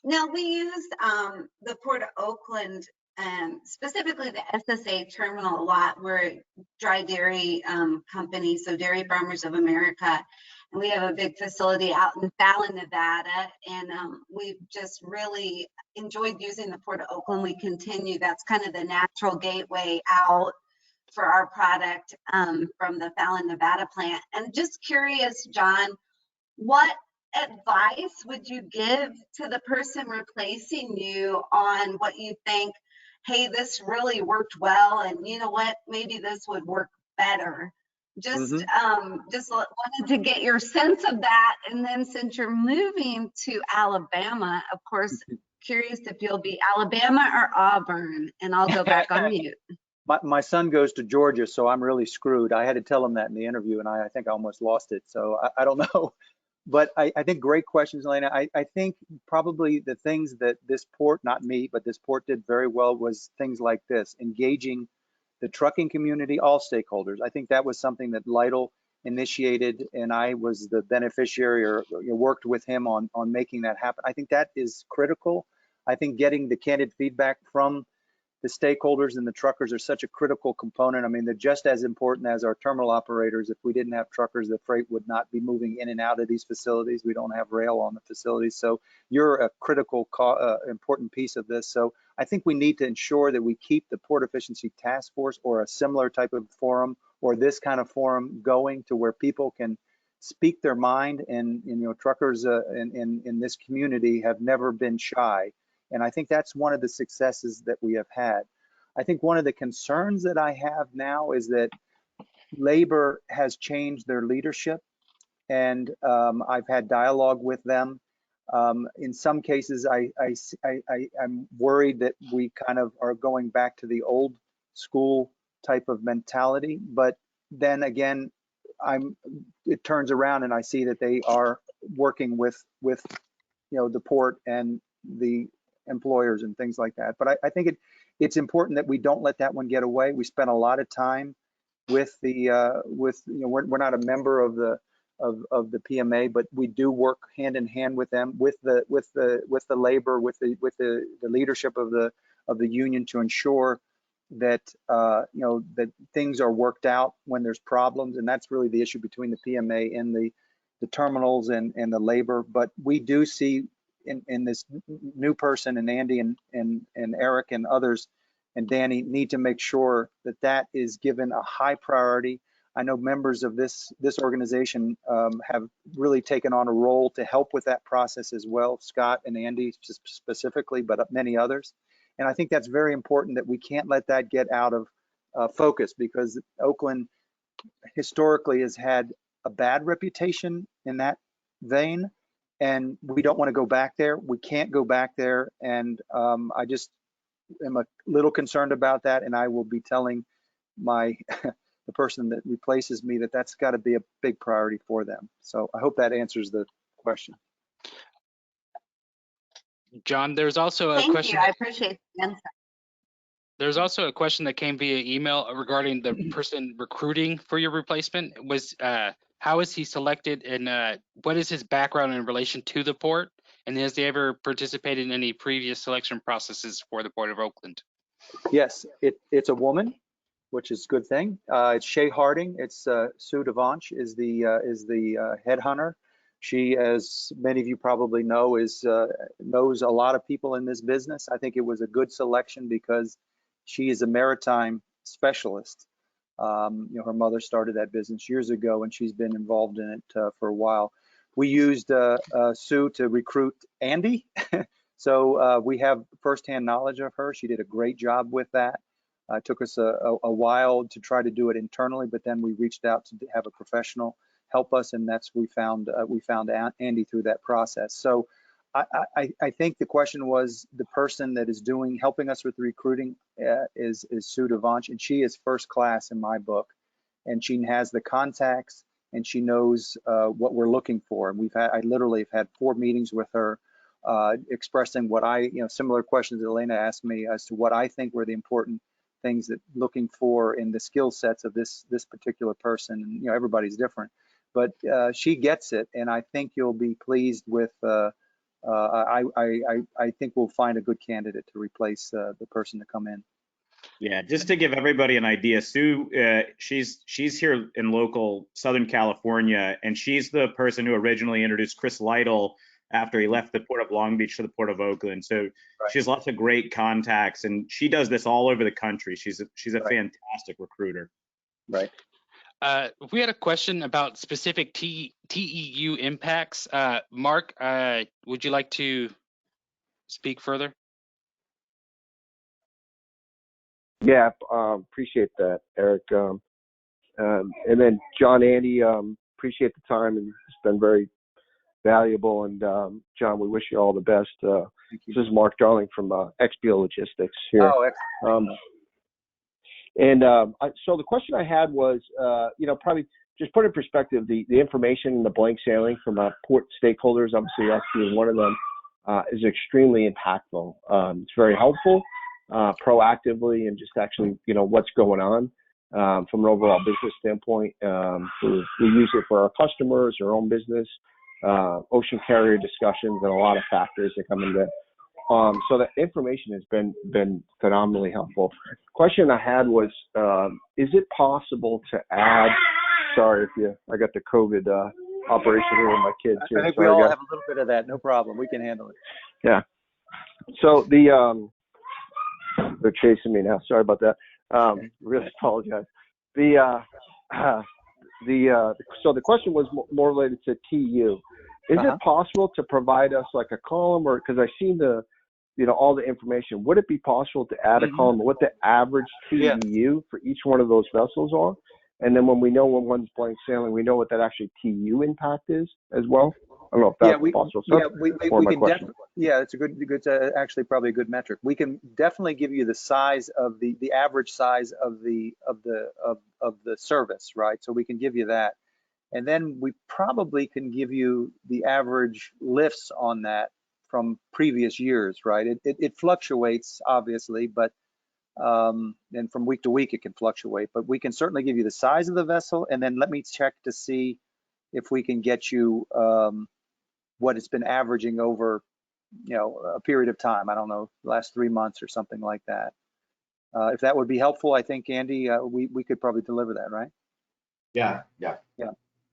Now we use the Port of Oakland and specifically the SSA terminal a lot. We're a dry dairy company, so Dairy Farmers of America. And we have a big facility out in Fallon, Nevada. And we've just really enjoyed using the Port of Oakland. We continue, that's kind of the natural gateway out for our product from the Fallon, Nevada plant. And just curious, John, what advice would you give to the person replacing you on what you think, hey, this really worked well, and you know what, maybe this would work better? Just wanted to get your sense of that. And then since you're moving to Alabama, of course, curious if you'll be Alabama or Auburn, and I'll go back on mute. My son goes to Georgia, so I'm really screwed. I had to tell him that in the interview, and I think I almost lost it. So I don't know. But I think great questions, Elena. I think probably the things that this port, not me, but this port did very well was things like this, engaging the trucking community, all stakeholders. I think that was something that Lytle initiated, and I was the beneficiary or worked with him on making that happen. I think that is critical. I think getting the candid feedback from the stakeholders and the truckers are such a critical component. I mean, they're just as important as our terminal operators. If we didn't have truckers, the freight would not be moving in and out of these facilities. We don't have rail on the facilities. So you're a critical, important piece of this. So I think we need to ensure that we keep the Port Efficiency Task Force or a similar type of forum or this kind of forum going to where people can speak their mind. And truckers in this community have never been shy. And I think that's one of the successes that we have had. I think one of the concerns that I have now is that labor has changed their leadership. and I've had dialogue with them. In some cases, I'm worried that we kind of are going back to the old school type of mentality, but then again, it turns around and I see that they are working with the port and the employers and things like that. But I think it's important that we don't let that one get away. We spent a lot of time with we're not a member of the PMA, but we do work hand in hand with them, with the labor, with the leadership of the union, to ensure that that things are worked out when there's problems. And that's really the issue between the PMA and the terminals and the labor. But we do see in this new person, and Andy and Eric and others and Danny need to make sure that that is given a high priority. I know members of this organization have really taken on a role to help with that process as well, Scott and Andy specifically, but many others. And I think that's very important, that we can't let that get out of focus, because Oakland historically has had a bad reputation in that vein, and we don't want to go back there. We can't go back there, and I just am a little concerned about that, and I will be telling my the person that replaces me that that's got to be a big priority for them. So I hope that answers the question. John, there's also a Thank question. you. I appreciate the answer. There's also a question that came via email regarding the person recruiting for your replacement. How is he selected, and what is his background in relation to the port? And has he ever participated in any previous selection processes for the Port of Oakland? Yes, it's a woman, which is a good thing. It's Shay Harding. It's Sue DeVanche is the headhunter. She, as many of you probably know, knows a lot of people in this business. I think it was a good selection because she is a maritime specialist. Her mother started that business years ago, and she's been involved in it for a while. We used Sue to recruit Andy, so we have firsthand knowledge of her. She did a great job with that. It took us a while to try to do it internally, but then we reached out to have a professional help us, and we found Andy through that process. So I think the question was, the person that is helping us with the recruiting is Sue DeVanche, and she is first class in my book, and she has the contacts, and she knows what we're looking for. And I literally have had 4 meetings with her, expressing what similar questions that Elena asked me as to what I think were the important things that looking for in the skill sets of this particular person. And everybody's different, but she gets it, and I think you'll be pleased with. I think we'll find a good candidate to replace the person to come in. Yeah, just to give everybody an idea, Sue, she's here in local Southern California, and she's the person who originally introduced Chris Lytle after he left the Port of Long Beach to the Port of Oakland. So right. She has lots of great contacts, and she does this all over the country. She's a right. Fantastic recruiter. Right. We had a question about specific TEU impacts. Mark, would you like to speak further? Yeah, appreciate that, Eric. And then John, Andy, appreciate the time, and it's been very valuable. And John, we wish you all the best. This is Mark Darling from XBO Logistics here. Oh, excellent. So the question I had was, probably just put in perspective the information in the blank sailing from port stakeholders, obviously us being one of them, is extremely impactful. It's very helpful, proactively, and just actually, what's going on from an overall business standpoint. We use it for our customers, our own business, ocean carrier discussions, and a lot of factors that come into it. So the information has been phenomenally helpful. Question I had was, is it possible to add, sorry if I got the COVID operation here with my kids here. I think we all have a little bit of that, no problem. We can handle it. Yeah. So they're chasing me now. Sorry about that. Really apologize. So the question was more related to TU. Is it possible to provide us like a column, or because I've seen all the information, would it be possible to add a column what the average TEU for each one of those vessels are? And then when we know when one's blank sailing, we know what that actually TU impact is as well. I don't know if that's possible. So we can definitely. Yeah, it's a good, actually probably a good metric. We can definitely give you the size of the average size of the service, right? So we can give you that, and then we probably can give you the average lifts on that from previous years, right? It fluctuates obviously, but and from week to week it can fluctuate. But we can certainly give you the size of the vessel, and then let me check to see if we can get you what it's been averaging over, a period of time. I don't know, last 3 months or something like that. If that would be helpful, I think, Andy, we could probably deliver that, right? Yeah.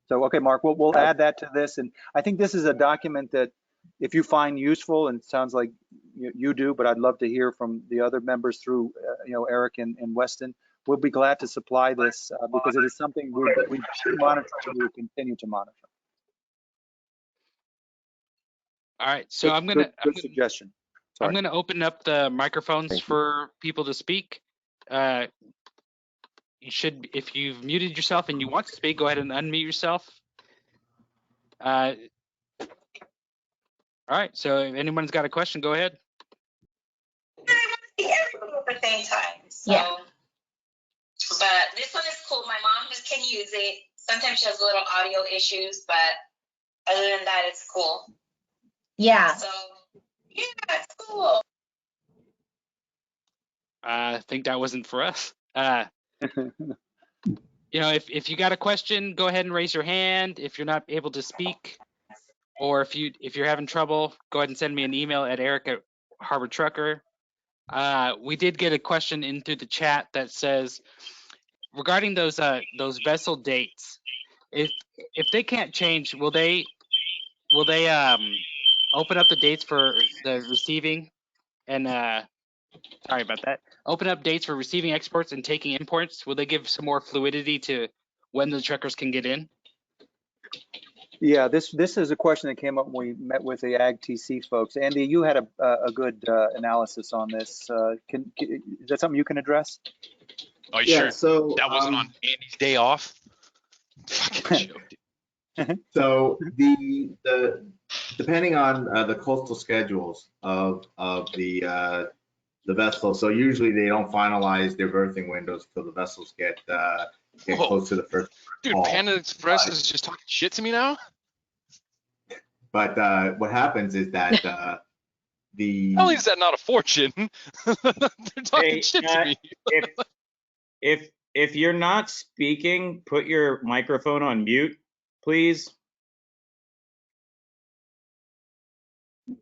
So, okay, Mark, we'll add that to this. And I think this is a document that if you find useful, and it sounds like you do, but I'd love to hear from the other members through, Eric and Weston, we'll be glad to supply this because it is something we monitor and we will continue to monitor. All right, so good suggestion. Sorry. I'm gonna open up the microphones for people to speak. You should, if you've muted yourself and you want to speak, go ahead and unmute yourself. All right, so if anyone's got a question, go ahead. Everyone at the same time. So, yeah. But this one is cool. My mom just can use it. Sometimes she has little audio issues, but other than that, it's cool. Yeah. So, yeah, it's cool. I think that wasn't for us. If you got a question, go ahead and raise your hand. If you're not able to speak, or if you're having trouble, go ahead and send me an email at eric@harbortrucker. We did get a question into the chat that says, regarding those vessel dates, if they can't change, will they open up the dates for the receiving and sorry about that. Open up dates for receiving exports and taking imports. Will they give some more fluidity to when the truckers can get in? Yeah, this is a question that came up when we met with the AgTC folks. Andy, you had a good analysis on this. Is that something you can address? Oh, yeah, sure. So that wasn't on Andy's day off. Fucking joke. So the depending on the coastal schedules of the vessel, so usually they don't finalize their berthing windows until the vessels get close to the first. Dude, call. Panda Express is just talking shit to me now. But what happens is that How is that not a fortune? They're talking shit to me. if you're not speaking, put your microphone on mute, please.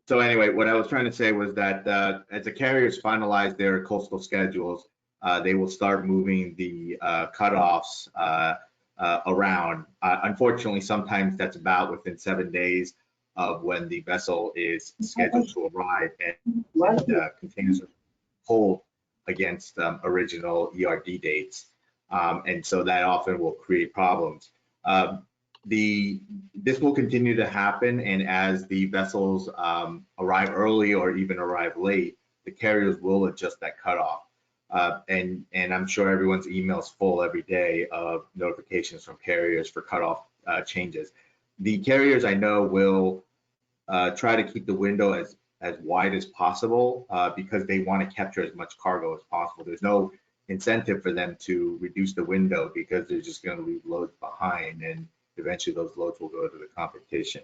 So anyway, what I was trying to say was that as the carriers finalize their coastal schedules, they will start moving the cutoffs around. Unfortunately, sometimes that's about within 7 days of when the vessel is scheduled to arrive, and containers are pulled against original ERD dates. And so that often will create problems. This will continue to happen, and as the vessels arrive early or even arrive late, the carriers will adjust that cutoff. And I'm sure everyone's email's full every day of notifications from carriers for cutoff changes. The carriers I know will try to keep the window as wide as possible because they want to capture as much cargo as possible. There's no incentive for them to reduce the window because they're just going to leave loads behind, and eventually those loads will go to the competition.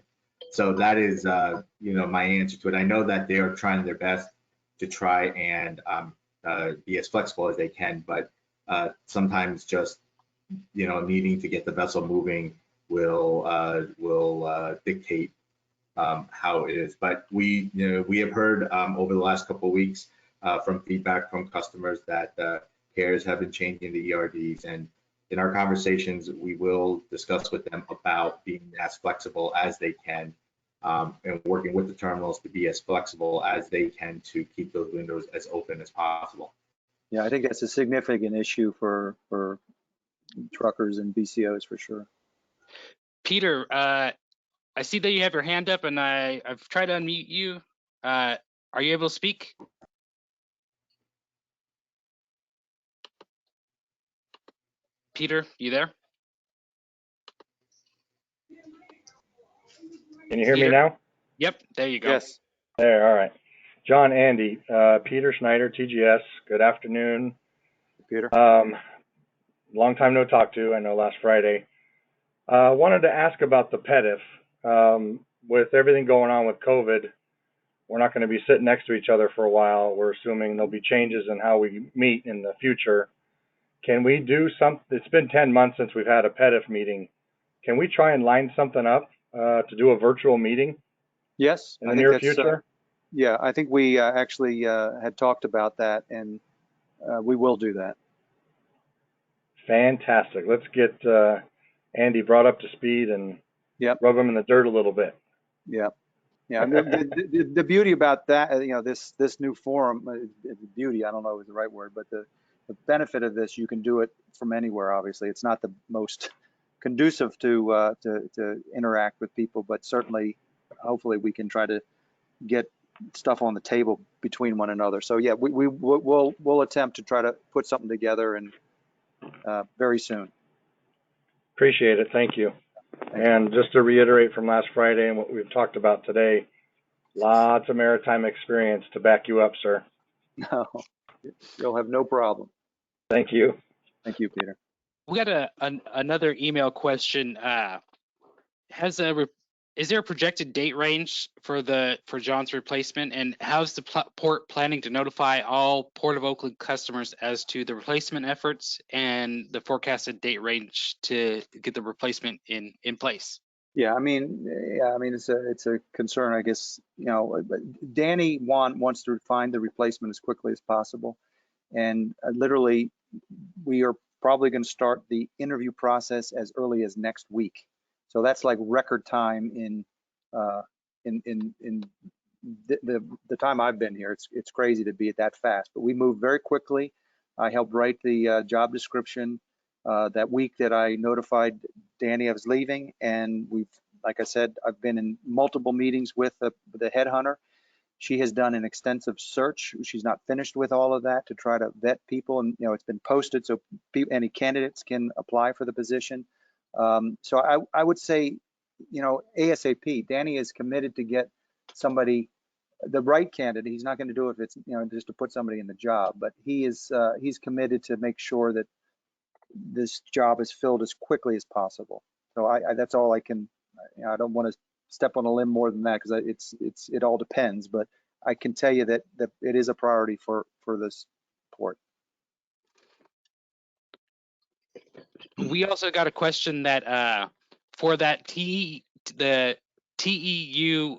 So that is, my answer to it. I know that they are trying their best to try and be as flexible as they can, but sometimes just, needing to get the vessel moving will dictate how it is. But we have heard over the last couple of weeks from feedback from customers that carriers have been changing the ERDs, and in our conversations, we will discuss with them about being as flexible as they can and working with the terminals to be as flexible as they can to keep those windows as open as possible. Yeah, I think that's a significant issue for truckers and BCOs for sure. Peter, I see that you have your hand up, and I've tried to unmute you. Are you able to speak? Peter, you there? Can you hear me Peter? now? Yep, there you go. Yes. There, all right. John, Andy, Peter Schneider, TGS, good afternoon. Peter. Long time no talk to, I know last Friday. Wanted to ask about the PEDIF. With everything going on with COVID, we're not going to be sitting next to each other for a while. We're assuming there'll be changes in how we meet in the future. Can we do some, it's been 10 months since we've had a PEDIF meeting. Can we try and line something up to do a virtual meeting Yes, in the I think near that's, future? yeah, I think we actually had talked about that, and we will do that. Fantastic. Let's get Andy brought up to speed and Yep. rub him in the dirt a little bit. Yeah. Yeah, and the beauty about that, you know, this new forum, the beauty, I don't know is the right word, but the benefit of this, you can do it from anywhere. Obviously, it's not the most conducive to interact with people, but certainly, hopefully, we can try to get stuff on the table between one another. So yeah, we'll attempt to try to put something together, and very soon. Appreciate it. Thank you. And just to reiterate from last Friday and what we've talked about today, lots of maritime experience to back you up, sir. No, you'll have no problem. Thank you. Thank you, Peter. We got another email question. Is there a projected date range for John's replacement, and how's the port planning to notify all Port of Oakland customers as to the replacement efforts and the forecasted date range to get the replacement in place? Yeah, I mean, it's a concern, I guess. You know, Danny Wan wants to find the replacement as quickly as possible, and literally, we are probably going to start the interview process as early as next week. So that's like record time in the time I've been here. It's crazy to be that fast, but we moved very quickly. I helped write the job description that week that I notified Danny I was leaving, and like I said, I've been in multiple meetings with the headhunter. She has done an extensive search. She's not finished with all of that to try to vet people, and you know, it's been posted so any candidates can apply for the position. So I would say, you know, ASAP. Danny is committed to get somebody, the right candidate. He's not going to do it if it's, you know, just to put somebody in the job, but he's committed to make sure that this job is filled as quickly as possible. So that's all I can. You know, I don't want to step on a limb more than that because it all depends. But I can tell you that it is a priority for this port. We also got a question that for that the TEU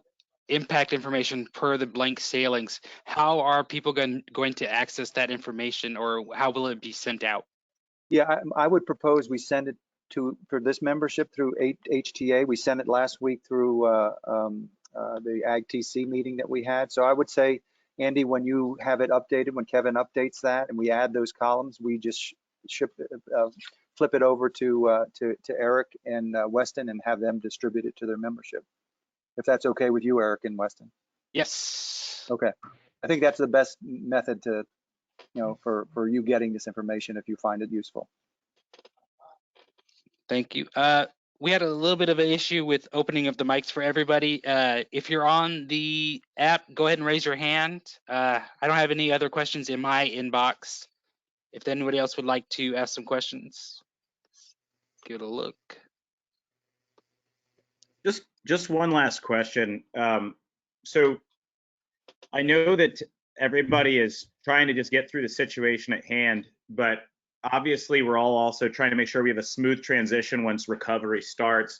impact information per the blank sailings, how are people going to access that information, or how will it be sent out? Yeah, I would propose we send it for this membership through HTA. We sent it last week through the AgTC meeting that we had. So I would say, Andy, when you have it updated, when Kevin updates that and we add those columns, we just flip it over to Eric and Weston and have them distribute it to their membership. If that's okay with you, Eric and Weston. Yes. Okay. I think that's the best method to, you know, for you getting this information if you find it useful. Thank you. We had a little bit of an issue with opening of the mics for everybody. If you're on the app, go ahead and raise your hand. I don't have any other questions in my inbox. If anybody else would like to ask some questions, give it a look. Just one last question. So I know that everybody is trying to just get through the situation at hand, but obviously we're all also trying to make sure we have a smooth transition once recovery starts.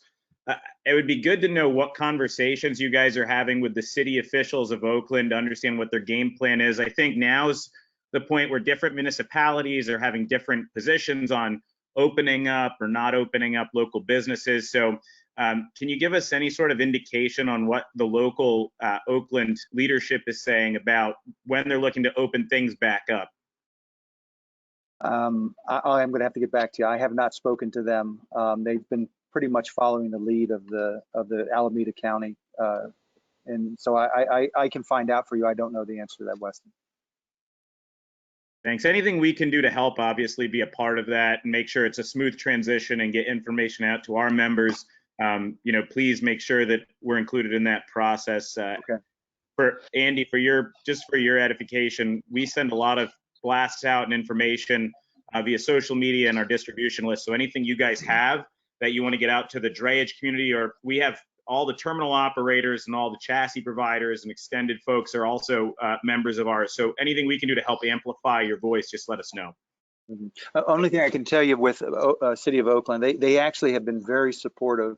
It would be good to know what conversations you guys are having with the city officials of Oakland to understand what their game plan is. I think now's the point where different municipalities are having different positions on opening up or not opening up local businesses. So can you give us any sort of indication on what the local Oakland leadership is saying about when they're looking to open things back up? I'm going to have to get back to you. I have not spoken to them. They've been pretty much following the lead of the Alameda County, and so I can find out for you. I don't know the answer to that, Weston. Thanks. Anything we can do to help, obviously, be a part of that and make sure it's a smooth transition and get information out to our members. Please make sure that we're included in that process. Okay. For Andy, for your edification, we send a lot of blasts out and information via social media and our distribution list. So anything you guys have that you want to get out to the drayage community, or we have all the terminal operators and all the chassis providers and extended folks are also members of ours. So anything we can do to help amplify your voice, just let us know. Mm-hmm. Only thing I can tell you with City of Oakland, they actually have been very supportive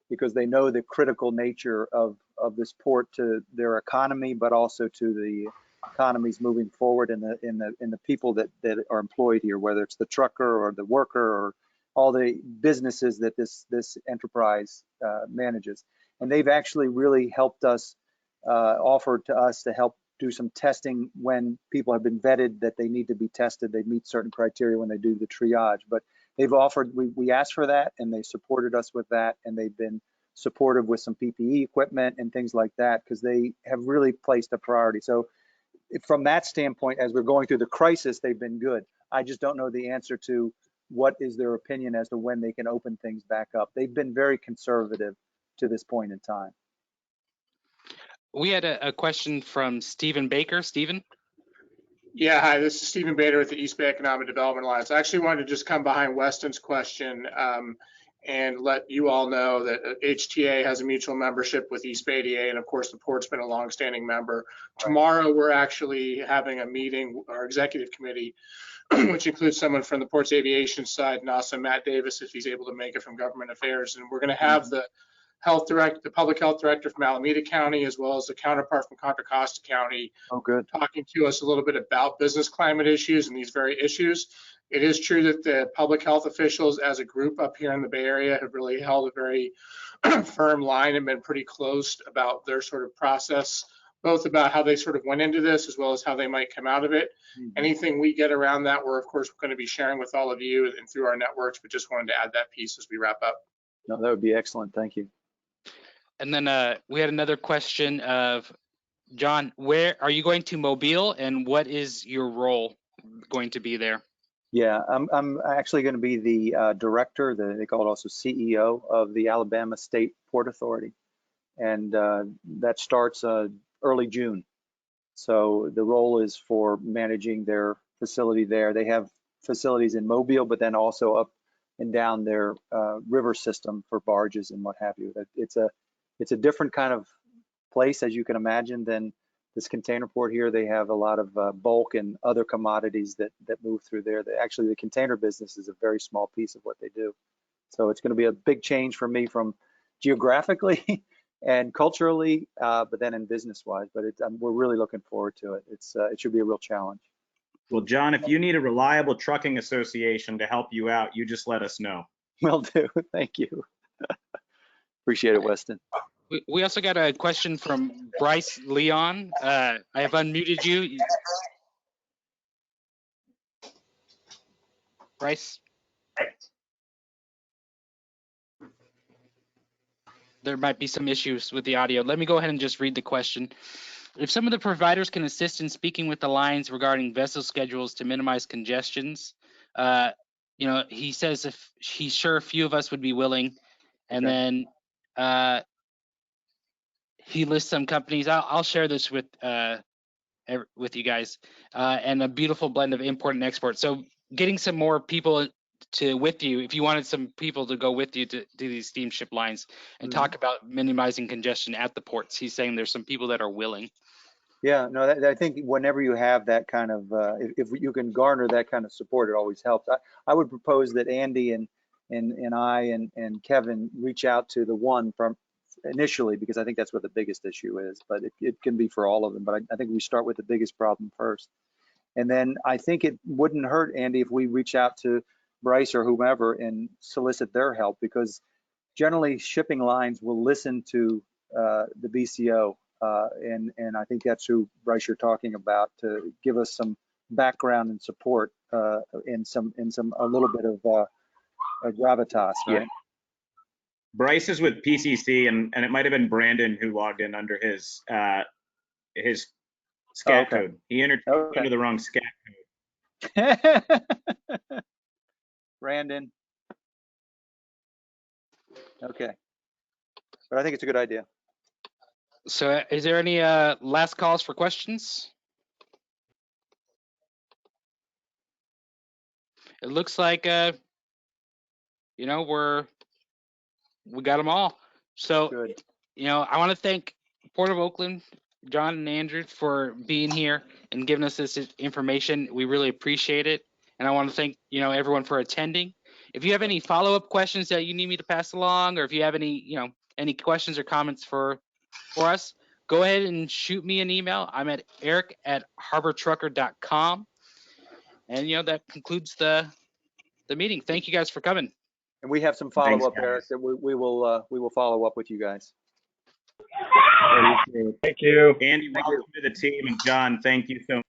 because they know the critical nature of this port to their economy, but also to the economies moving forward in the people that are employed here, whether it's the trucker or the worker or all the businesses that this enterprise manages. And they've actually really helped us, offered to us to help do some testing when people have been vetted that they need to be tested. They meet certain criteria when they do the triage, but they've offered, we asked for that and they supported us with that, and they've been supportive with some PPE equipment and things like that because they have really placed a priority. So from that standpoint, as we're going through the crisis, they've been good. I just don't know the answer to what is their opinion as to when they can open things back up. They've been very conservative to this point in time. We had a question from Stephen Baker. Stephen? Yeah, hi, this is Stephen Bader with the East Bay Economic Development Alliance. I actually wanted to just come behind Weston's question and let you all know that HTA has a mutual membership with East Bay ADA, and of course the port's been a longstanding member. Tomorrow we're actually having a meeting, our executive committee, which includes someone from the port's aviation side and also Matt Davis, if he's able to make it, from government affairs. And we're going to have the public health director from Alameda County, as well as the counterpart from Contra Costa County, talking to us a little bit about business climate issues and these very issues. It is true that the public health officials as a group up here in the Bay Area have really held a very firm line and been pretty close about their sort of process, both about how they sort of went into this as well as how they might come out of it. Anything we get around that, we're of course going to be sharing with all of you and through our networks, but just wanted to add that piece as we wrap up. No, that would be excellent. Thank you. And then we had another question of John, where are you going to Mobile and what is your role going to be there? Yeah, I'm actually going to be the director, they call it also CEO of the Alabama State Port Authority. And that starts early June. So the role is for managing their facility there. They have facilities in Mobile, but then also up and down their river system for barges and what have you. It's a different kind of place, as you can imagine, than this container port here. They have a lot of bulk and other commodities that move through there. Actually, the container business is a very small piece of what they do. So it's going to be a big change for me from geographically and culturally, but then in business-wise. But we're really looking forward to it. It should be a real challenge. Well, John, if you need a reliable trucking association to help you out, you just let us know. Will do. Thank you. Appreciate it, Weston. We also got a question from Bryce Leon. I have unmuted you. Bryce? There might be some issues with the audio. Let me go ahead and just read the question. If some of the providers can assist in speaking with the lines regarding vessel schedules to minimize congestions, he says if he's sure a few of us would be willing, and then he lists some companies. I'll share this with you guys, and a beautiful blend of import and export. So getting some more people with you, if you wanted some people to go with you to do these steamship lines and talk about minimizing congestion at the ports. He's saying there's some people that are willing. Yeah, no, I think whenever you have that kind of, if you can garner that kind of support, it always helps. I would propose that Andy and I and Kevin reach out to the one from initially, because I think that's what the biggest issue is, but it can be for all of them. But I think we start with the biggest problem first. And then I think it wouldn't hurt, Andy, if we reach out to Bryce or whomever and solicit their help, because generally shipping lines will listen to the BCO. And I think that's who, Bryce, you're talking about, to give us some background and support and a little bit of gravitas, right? Yeah. Bryce is with PCC, and it might have been Brandon who logged in under his SCAT code. He entered under the wrong SCAT code. Brandon. Okay. But I think it's a good idea. So is there any last calls for questions? It looks like you know, we got them all. So Good. you know, I want to thank Port of Oakland, John and Andrew, for being here and giving us this information. We really appreciate it. And I want to thank, you know, everyone for attending. If you have any follow-up questions that you need me to pass along, or if you have any, you know, any questions or comments for us, go ahead and shoot me an email. I'm at eric@harbortrucker.com. And, you know, that concludes the meeting. Thank you guys for coming. And we have some Thanks, follow-up, guys. Eric, that we will follow up with you guys. Thank you. Andy, welcome to the team. And John, thank you so much.